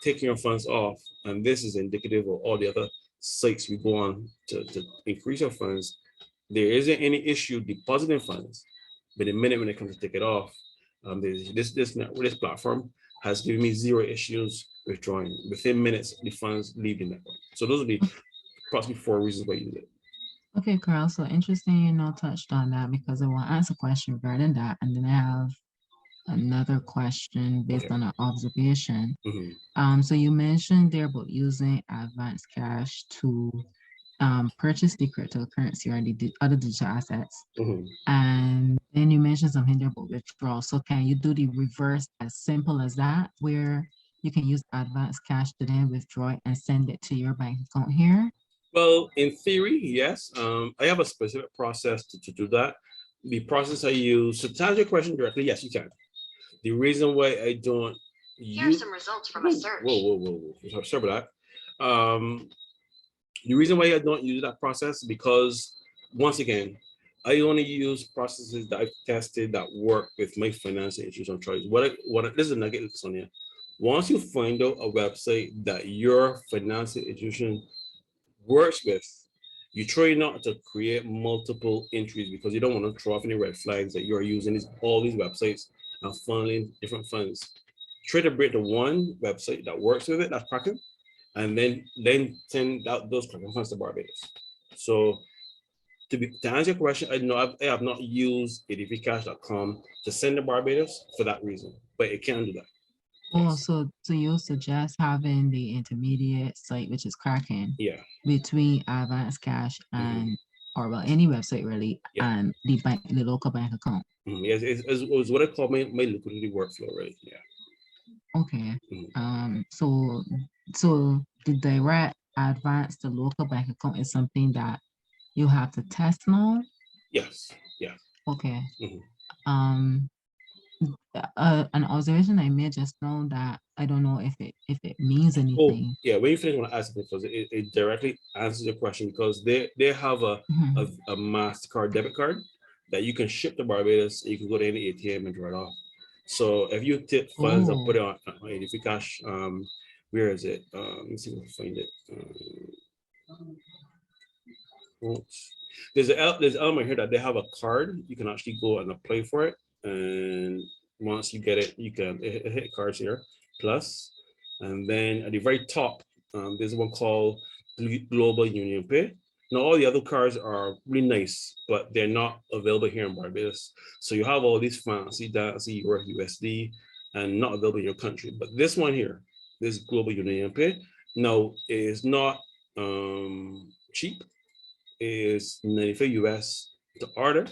taking your funds off, and this is indicative of all the other sites we go on to increase your funds, there isn't any issue depositing funds, but the minute when it comes to take it off, This platform has given me 0 issues withdrawing. Within minutes, the funds leave the network. So those would be possibly 4 reasons why you use it. Okay, Carl. So interesting you know touched on that because I want to ask a question regarding that, and then I have another question based Okay. on an observation. Mhm. So you mentioned there about using advanced cash to purchase the cryptocurrency or the other digital assets. Mhm. And then you mentioned something there about withdrawal. So can you do the reverse as simple as that, where you can use advanced cash to then withdraw it and send it to your bank account here? Well, in theory, yes. I have a specific process to do that. The process I use, so to answer your question directly, yes, you can. The reason why I don't Here's some results from a search. Whoa. Sorry about that. The reason why I don't use that process because once again, I only use processes that I've tested that work with my financial institution of choice. This is a nugget, Sonia. Once you find out a website that your financial institution works with, you try not to create multiple entries because you don't want to throw off any red flags that you're using all these websites and funneling different funds. Try to break the one website that works with it, that's cracking, and then send out those cracking funds to Barbados. So to answer your question, I have not used advcash.com to send to Barbados for that reason, but it can do that. Oh, Yes. so you suggest having the intermediate site, which is Kraken, Yeah. between advanced cash and or well any website really Yeah. and the local bank account. Yes, it's what I call my liquidity workflow, right? Yeah. Okay. Mhm. So the direct advance to local bank account is something that you have to test now. Yes. Yeah. Okay. Mhm. Um, an observation I made just now that I don't know if it means Oh, anything. yeah. When you finish, I want to ask it because it directly answers your question because they have a Mhm. Mastercard debit card that you can ship to Barbados. You can go to any ATM and draw it off. So if you tip funds and put Oh, it on if you cash, where is it? Let me see if I can find it. There's an element here that they have a card. You can actually go and apply for it, and once you get it, you can hit cards here plus, and then at the very top, there's one called Global Union Pay. Now all the other cards are really nice, but they're not available here in Barbados. So you have all these fancy dancy or USD, and not available in your country. But this one here, this Global Union Pay, now is not cheap, is 95 US to order,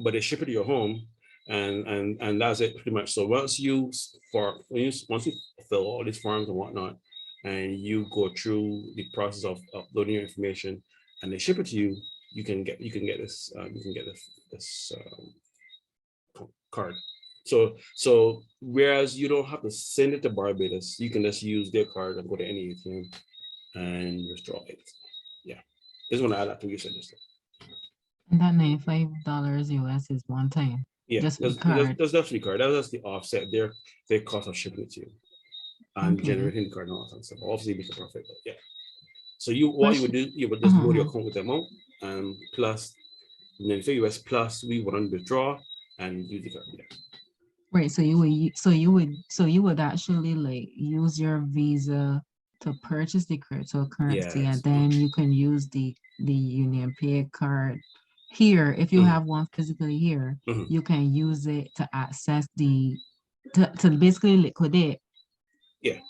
but they ship it to your home, and that's it pretty much. So once you fill all these forms and whatnot, and you go through the process of uploading your information, and they ship it to you, you can get this card. So whereas you don't have to send it to Barbados, you can just use their card and go to any ATM and withdraw it. Yeah, just want to add that to what you said just. and that $95 US is one time, Yeah, just for the card. that's definitely card. That's the offset their cost of shipping it to you and Okay. generating the card and all that stuff. Obviously, make a profit, but yeah. So what you would Question. do, you would just load your Uh-huh. account with the amount and plus then for US plus we would withdraw and use the card. Yeah. Right. So you would actually like use your Visa to purchase the cryptocurrency, and Yes. then you can use the Union Pay card here. If you Mhm. have one physically here, Mhm. you can use it to access to basically liquidate. Yeah.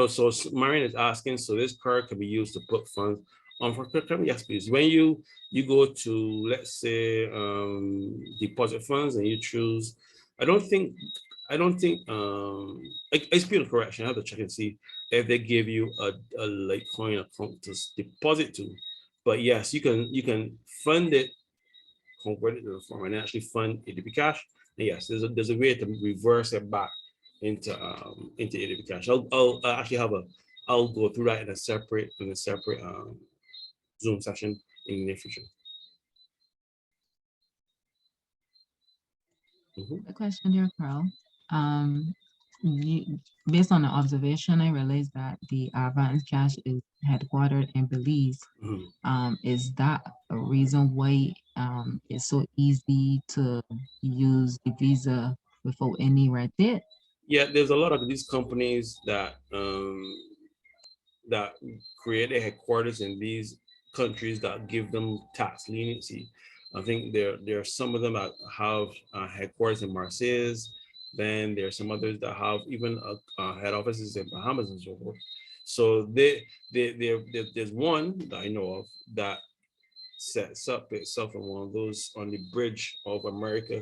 So Marion is asking, so this card can be used to put funds on for crypto? Yes, please. When you go to, let's say, deposit funds and you choose, I don't think I speak of correction. I have to check and see if they give you a Litecoin account to deposit to. But yes, you can fund it, convert it to the form and actually fund ADP cash. And yes, there's a way to reverse it back into ADP cash. I'll actually I'll go through that in a separate Zoom session in the near future. Mhm. The question here, Carl. Um, based on the observation, I realized that the Advanced Cash is headquartered in Belize. Mhm. Is that a reason why it's so easy to use the Visa without any red tape? Yeah, there's a lot of these companies that that create their headquarters in these countries that give them tax leniency. I think there are some of them that have headquarters in Marseille. Then there are some others that have even head offices in Bahamas and so forth. So there's one that I know of that sets up itself in one of those on the bridge of America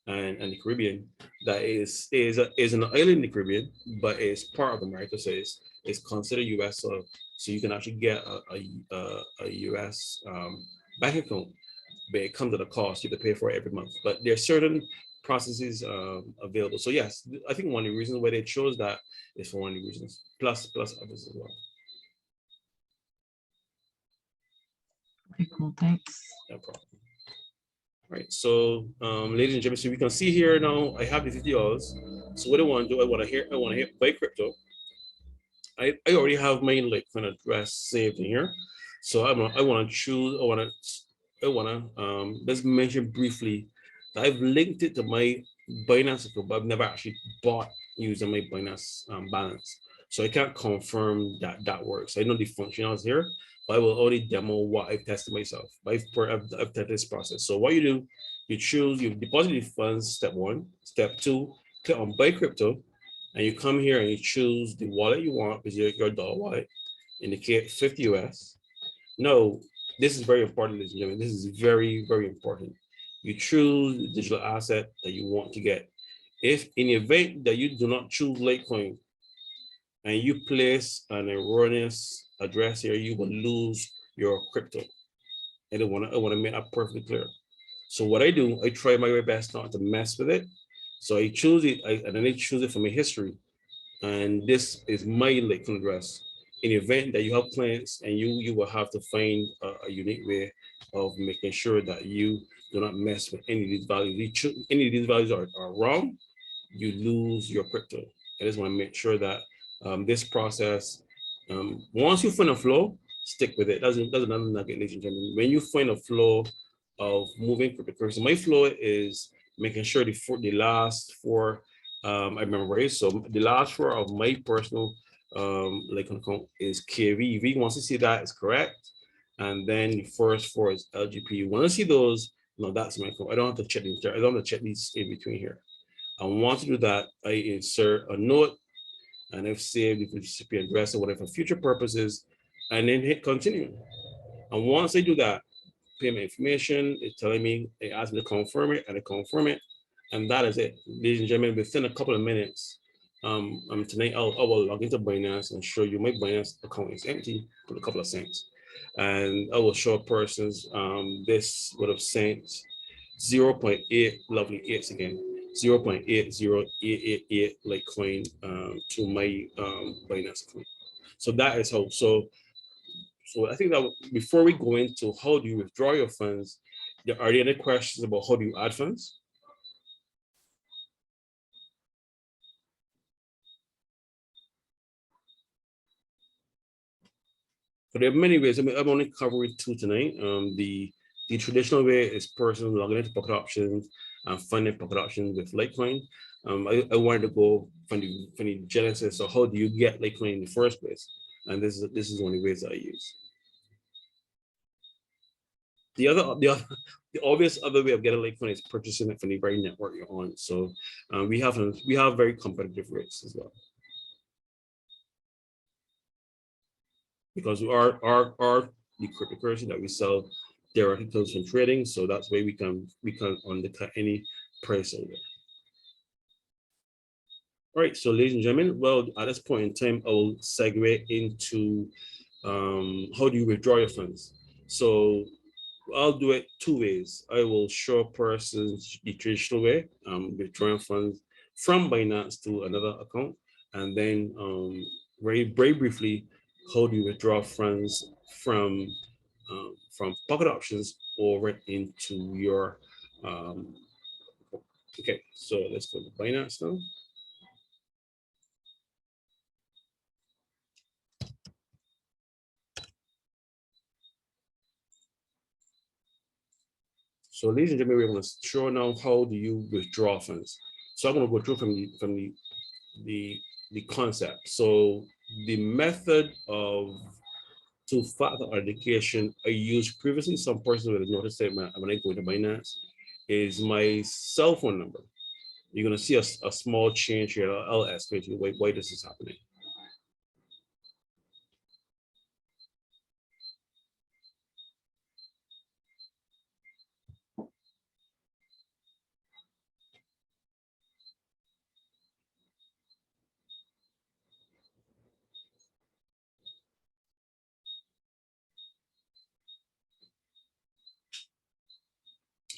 and the Caribbean that is an island in the Caribbean, but it's part of America, so it's considered U.S. So you can actually get a U.S. Bank account, but it comes at a cost. You have to pay for it every month. But there are certain processes available. So yes, I think one of the reasons why they chose that is for one of the reasons, plus others as well. Okay, cool, thanks. No problem. All right, so ladies and gentlemen, so we can see here now I have the $50. So what I want to do, I want to hit buy crypto. I already have my like kind of address saved in here. So I want to choose, I want to let's mention briefly that I've linked it to my Binance account, but I've never actually bought using my Binance balance. So I can't confirm that that works. I know the functionality here, but I will only demo what I've tested myself. I've tested this process. So what you do, you choose, you deposit the funds, step one. Step two, click on buy crypto, and you come here and you choose the wallet you want, which is your dollar wallet, indicate 50 US. No, this is very important, ladies and gentlemen. This is very, very important. You choose the digital asset that you want to get. If in the event that you do not choose Litecoin and you place an erroneous address here, you will lose your crypto. I want to make that perfectly clear. So what I do, I try my very best not to mess with it. So I choose it, and then I choose it from my history. And this is my Litecoin address. In the event that you have clients and you will have to find a unique way of making sure that you do not mess with any of these values. Any of these values are wrong, you lose your crypto. I just want to make sure that this process, once you find a flow, stick with it. Doesn't nugget, ladies and gentlemen. When you find a flow of moving cryptocurrency, my flow is making sure the last four, I remember, right? So the last four of my personal Litecoin account is KV. If you want to see that, is correct. And then the first four is LGP. You want to see those? No, that's my account. I don't have to check these. I don't have to check these in between here. I want to do that. I insert a note and I've saved the recipient address or whatever for future purposes, and then hit continue. And once I do that, payment information, it's telling me, it asks me to confirm it, and I confirm it. And that is it. Ladies and gentlemen, within a couple of minutes, tonight I will log into Binance and show you my Binance account is empty with a couple of cents. And I will show a person's, this would have sent 0.8 lovely 8s again. 0.80888 Litecoin to my Binance account. So that is how. So I think that before we go into how do you withdraw your funds, are there any questions about how do you add funds? So there are many ways. I mean, I'm only covering two tonight. The traditional way is personal logging into pocket options and funding pocket options with Litecoin. I wanted to go from the genesis. So how do you get Litecoin in the first place? And this is one of the ways I use. The obvious other way of getting Litecoin is purchasing it from the very network you're on. So we have very competitive rates as well. Because the cryptocurrency that we sell directly comes from trading, so that's why we can undercut any price over. All right, so ladies and gentlemen, well, at this point in time, I will segue into how do you withdraw your funds. So I'll do it two ways. I will show persons the traditional way, withdrawing funds from Binance to another account, and then very briefly, how do you withdraw funds from pocket options over into your okay, so let's go to Binance now. So ladies and gentlemen, we're going to show now how do you withdraw funds. So I'm going to go through from the concept. So the method of two-factor authentication I used previously, some persons would have noticed that when I go to Binance, is my cell phone number. You're going to see a small change here. I'll explain to you why this is happening.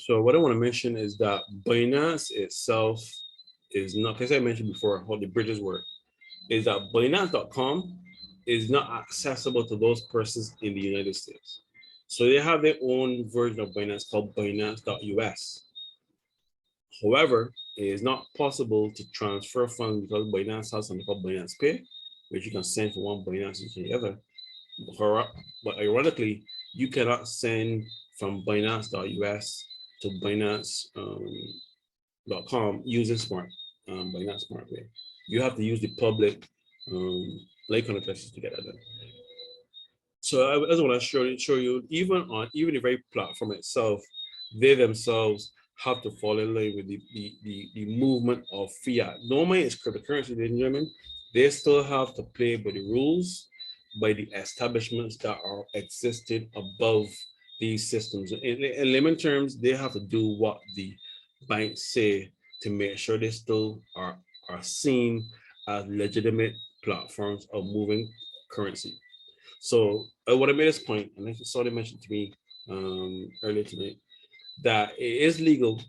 So what I want to mention is that Binance itself is not, as I mentioned before, how the bridges work, is that Binance.com is not accessible to those persons in the United States. So they have their own version of Binance called Binance.us. However, it is not possible to transfer funds because Binance has something called Binance Pay, which you can send from one Binance to the other. But ironically, you cannot send from Binance.us to Binance.com using Binance Smart Pay. You have to use the public Litecoin addresses to get that done. So I just want to show you, even the very platform itself, they themselves have to fall in line with the movement of fiat. Normally it's cryptocurrency, ladies and gentlemen. They still have to play by the rules, by the establishments that are existing above these systems. In layman terms, they have to do what the banks say to make sure they still are seen as legitimate platforms of moving currency. So I want to make this point, and I saw they mentioned to me earlier tonight, that it is legal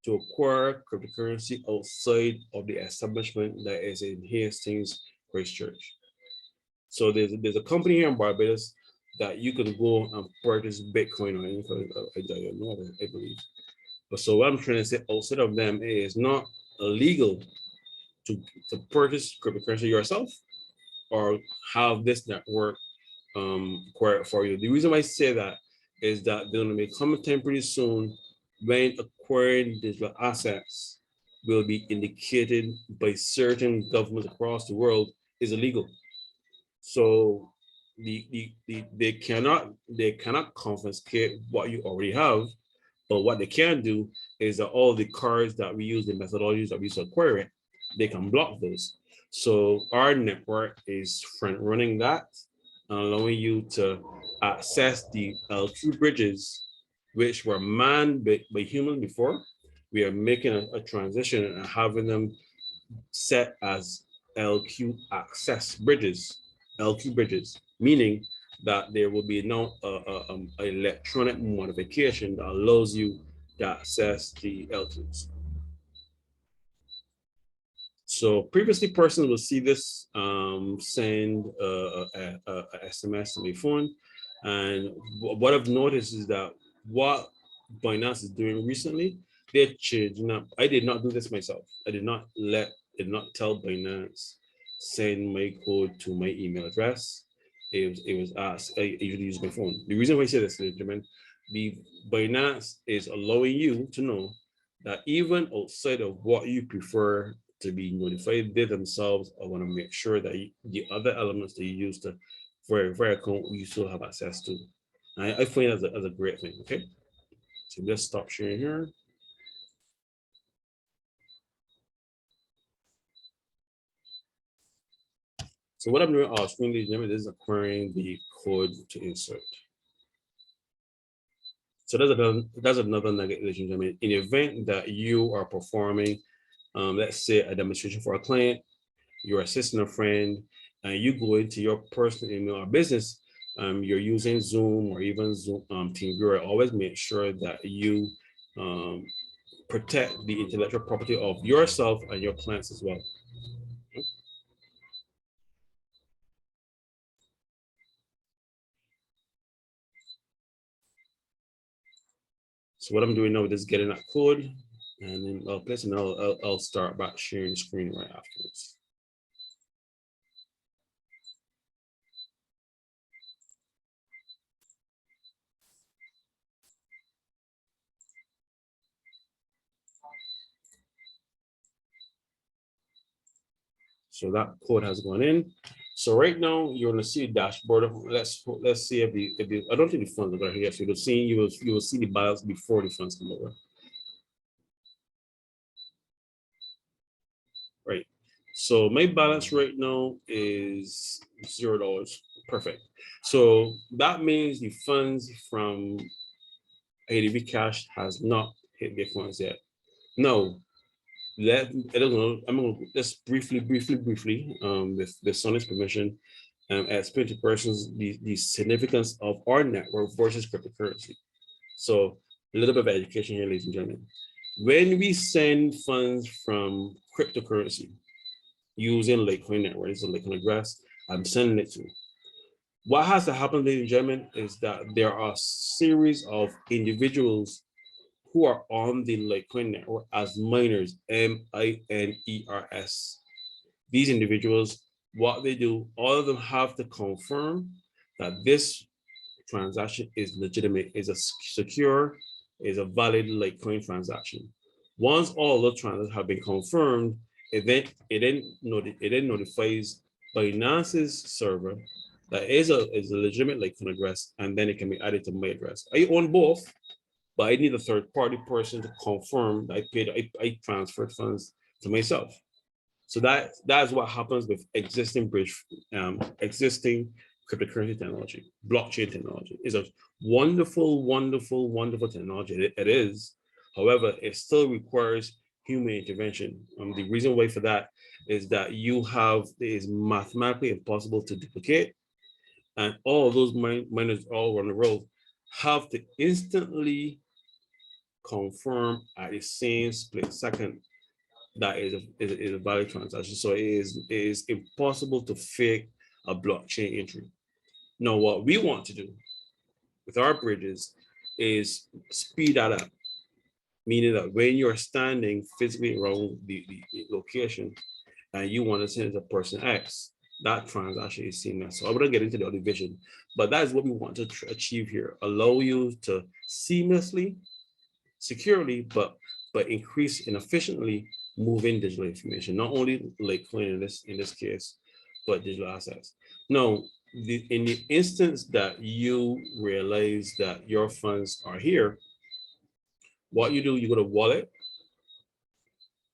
to acquire cryptocurrency outside of the establishment that is in Hastings, Christchurch. So there's a company here in Barbados that you can go and purchase Bitcoin or anything. I don't know, I believe. But so what I'm trying to say, outside of them, it is not illegal to purchase cryptocurrency yourself or have this network acquire it for you. The reason why I say that is that they're going to be coming time pretty soon when acquiring digital assets will be indicated by certain governments across the world is illegal. So they cannot confiscate what you already have, but what they can do is that all the cards that we use, the methodologies that we use to acquire it, they can block those. So our network is front running that, allowing you to access the L2 bridges, which were manned by humans before. We are making a transition and having them set as LQ access bridges, LQ bridges, meaning that there will be now an electronic modification that allows you to access the L2s. So previously, persons will see this send a SMS to my phone, and what I've noticed is that what Binance is doing recently, they're changing up. I did not do this myself. I did not tell Binance send my code to my email address. It was asked. I usually use my phone. The reason why I say this, gentlemen, the Binance is allowing you to know that even outside of what you prefer to be notified, they themselves are going to make sure that the other elements that you use to verify account you still have access to. And I find that as a great thing. Okay, so let's stop sharing here. So what I'm doing off screen, ladies and gentlemen, is acquiring the code to insert. So that's another nugget, ladies and gentlemen. In the event that you are performing, let's say a demonstration for a client, you're assisting a friend, and you go into your personal email or business, you're using Zoom or even Zoom TeamViewer, always make sure that you protect the intellectual property of yourself and your clients as well. So what I'm doing now is getting that code, and then I'll place it, and I'll start back sharing the screen right afterwards. So that code has gone in. So right now you're gonna see a dashboard. Let's see if I don't think the funds are here. So you will see the balance before the funds come over. Right. So my balance right now is $0. Perfect. So that means the funds from ADB Cash has not hit the funds yet. No, I don't know. I'm gonna just briefly, with Sonny's permission, explain to persons the significance of our network versus cryptocurrency. So a little bit of education here, ladies and gentlemen. When we send funds from cryptocurrency using Litecoin network, it's a Litecoin address I'm sending it to. What has to happen, ladies and gentlemen, is that there are a series of individuals who are on the Litecoin network as miners, miners. These individuals, what they do, all of them have to confirm that this transaction is legitimate, is a secure, is a valid Litecoin transaction. Once all the transactions have been confirmed, it then notifies Binance's server that is a legitimate Litecoin address, and then it can be added to my address. I own both, but I need a third party person to confirm that I transferred funds to myself. So that is what happens with existing cryptocurrency technology. Blockchain technology is a wonderful, wonderful, wonderful technology. It is. However, it still requires human intervention. The reason why for that is that it is mathematically impossible to duplicate, and all those miners all around the world have to instantly confirm at the same split second that is a valid transaction. So it is impossible to fake a blockchain entry. Now, what we want to do with our bridges is speed that up, meaning that when you're standing physically around the location and you want to send it to person X, that transaction is seamless. So I wouldn't get into the other vision, but that is what we want to achieve here. Allow you to seamlessly, securely, but increase and efficiently move in digital information, not only Litecoin in this case, but digital assets. Now, in the instance that you realize that your funds are here, what you do, you go to wallet,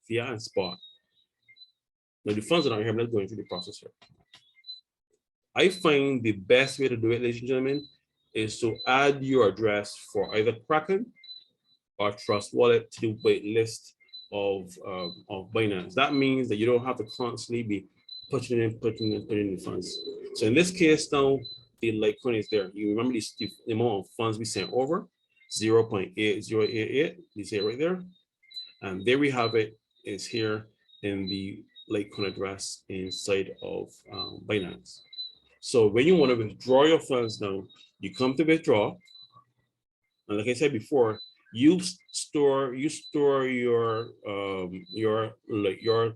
fiat, and spot. Now the funds are not here. I'm not going through the process here. I find the best way to do it, ladies and gentlemen, is to add your address for either Kraken or Trust Wallet to the wait list of Binance. That means that you don't have to constantly be putting in the funds. So in this case now, the Litecoin is there. You remember the amount of funds we sent over, 0.8088, you see it right there. And there we have it, is here in the Litecoin address inside of Binance. So when you want to withdraw your funds now, you come to withdraw. And like I said before, you store your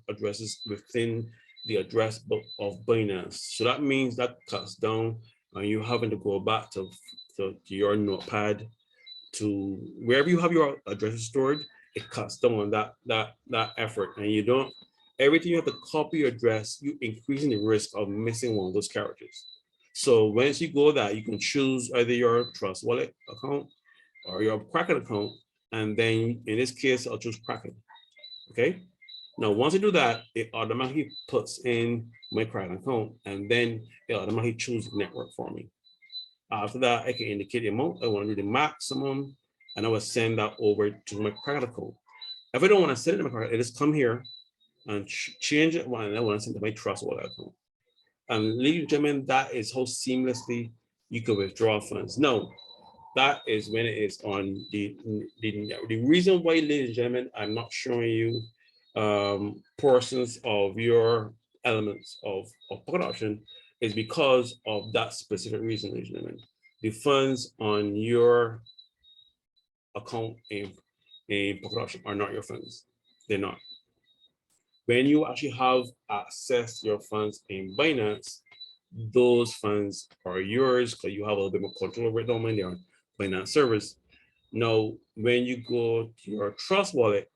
addresses within the address book of Binance. So that means that cuts down on you having to go back to your notepad to wherever you have your addresses stored. It cuts down on that effort, and you don't everything you have to copy your address. You increasing the risk of missing one of those characters. So once you go that, you can choose either your Trust Wallet account or your Kraken account, and then in this case, I'll choose Kraken. Okay. Now, once you do that, it automatically puts in my Kraken account, and then it automatically chooses network for me. After that, I can indicate the amount I want to do the maximum, and I will send that over to my Kraken account. If I don't want to send it to my Kraken, I just come here and change it, and I want to send it to my Trust Wallet account. And ladies and gentlemen, that is how seamlessly you can withdraw funds. Now, that is when it is on the reason why, ladies and gentlemen, I'm not showing you portions of your elements of production is because of that specific reason, ladies and gentlemen. The funds on your account in production are not your funds. They're not. When you actually have access to your funds in Binance, those funds are yours because you have a little bit more control over it. Don't mind, they're on Binance servers. Now, when you go to your Trust Wallet,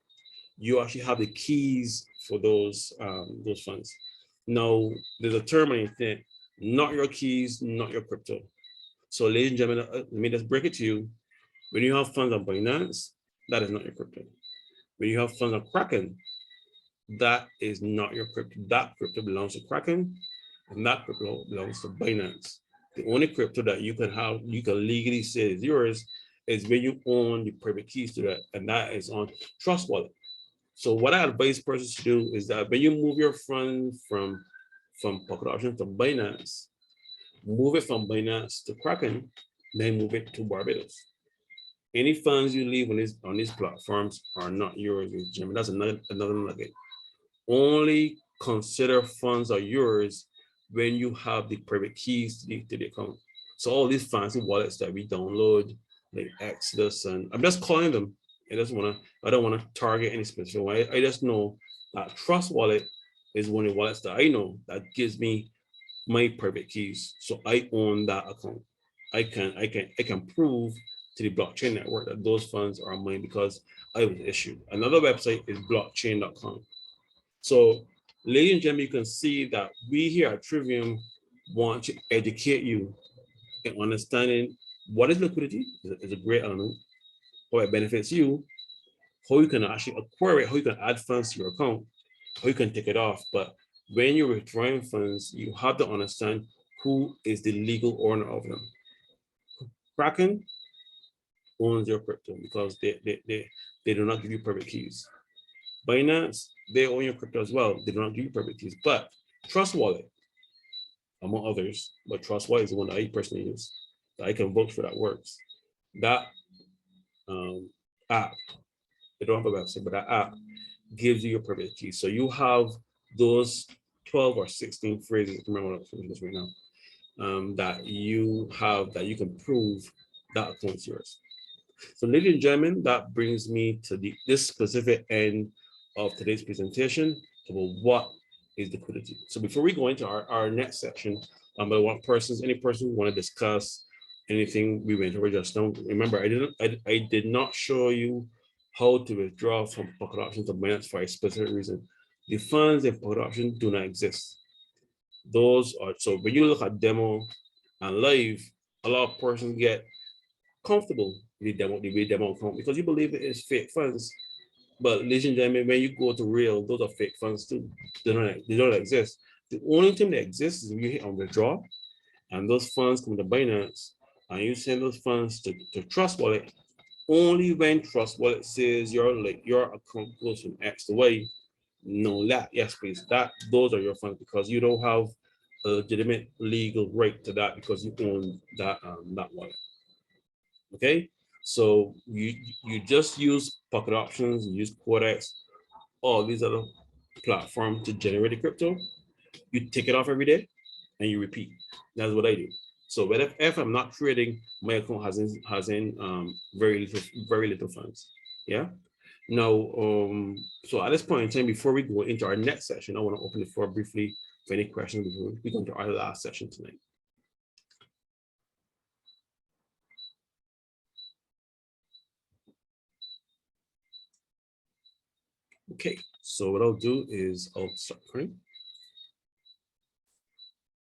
you actually have the keys for those funds. Now, there's a term in it, not your keys, not your crypto. So ladies and gentlemen, let me just break it to you. When you have funds on Binance, that is not your crypto. When you have funds on Kraken, that is not your crypto. That crypto belongs to Kraken, and that crypto belongs to Binance. The only crypto that you can have, you can legally say is yours, is when you own the private keys to that, and that is on Trust Wallet. So what I advise persons to do is that when you move your funds from Pocket Option to Binance, move it from Binance to Kraken, then move it to Barbados. Any funds you leave on these platforms are not yours, Jimmy. That's another nugget. Only consider funds are yours when you have the private keys to the account. So all these fancy wallets that we download, like Exodus, and I'm just calling them. I don't wanna target any specific one. I just know that Trust Wallet is one of the wallets that I know that gives me my private keys. So I own that account. I can prove to the blockchain network that those funds are mine because I was issued. Another website is blockchain.com. So, ladies and gentlemen, you can see that we here at Trivium want to educate you in understanding what is liquidity, is a great element, how it benefits you, how you can actually acquire it, how you can add funds to your account, how you can take it off. But when you're withdrawing funds, you have to understand who is the legal owner of them. Kraken owns your crypto because they do not give you private keys. Binance, they own your crypto as well. They do not give you private keys. But Trust Wallet, among others, but Trust Wallet is the one that I personally use, that I can vote for that works. That app, they don't have a website, but that app gives you your private keys. So you have those 12 or 16 phrases, I remember what I'm this right now, that you have that you can prove that account's yours. So ladies and gentlemen, that brings me to this specific end of today's presentation about what is liquidity. So before we go into our next section, I want any person who want to discuss anything we went over just now. Remember, I did not show you how to withdraw from Pocket Option to Binance for a specific reason. The funds in Pocket Option do not exist. Those are, so when you look at demo and live, a lot of persons get comfortable with the demo account because you believe it is fake funds. But ladies and gentlemen, when you go to real, those are fake funds too. They don't exist. The only thing that exists is when you hit on withdraw, and those funds come to Binance, and you send those funds to Trust Wallet. Only when Trust Wallet says your account goes from X to Y, no, that, yes, please, those are your funds because you don't have a legitimate legal right to that because you own that wallet. Okay, so you just use Pocket Options, you use Codex, all these other platforms to generate the crypto. You take it off every day and you repeat. That's what I do. So if I'm not trading, my account has in very little funds. Yeah. Now, so at this point in time, before we go into our next session, I want to open the floor briefly for any questions before we go into our last session tonight. Okay, so what I'll do is I'll start recording.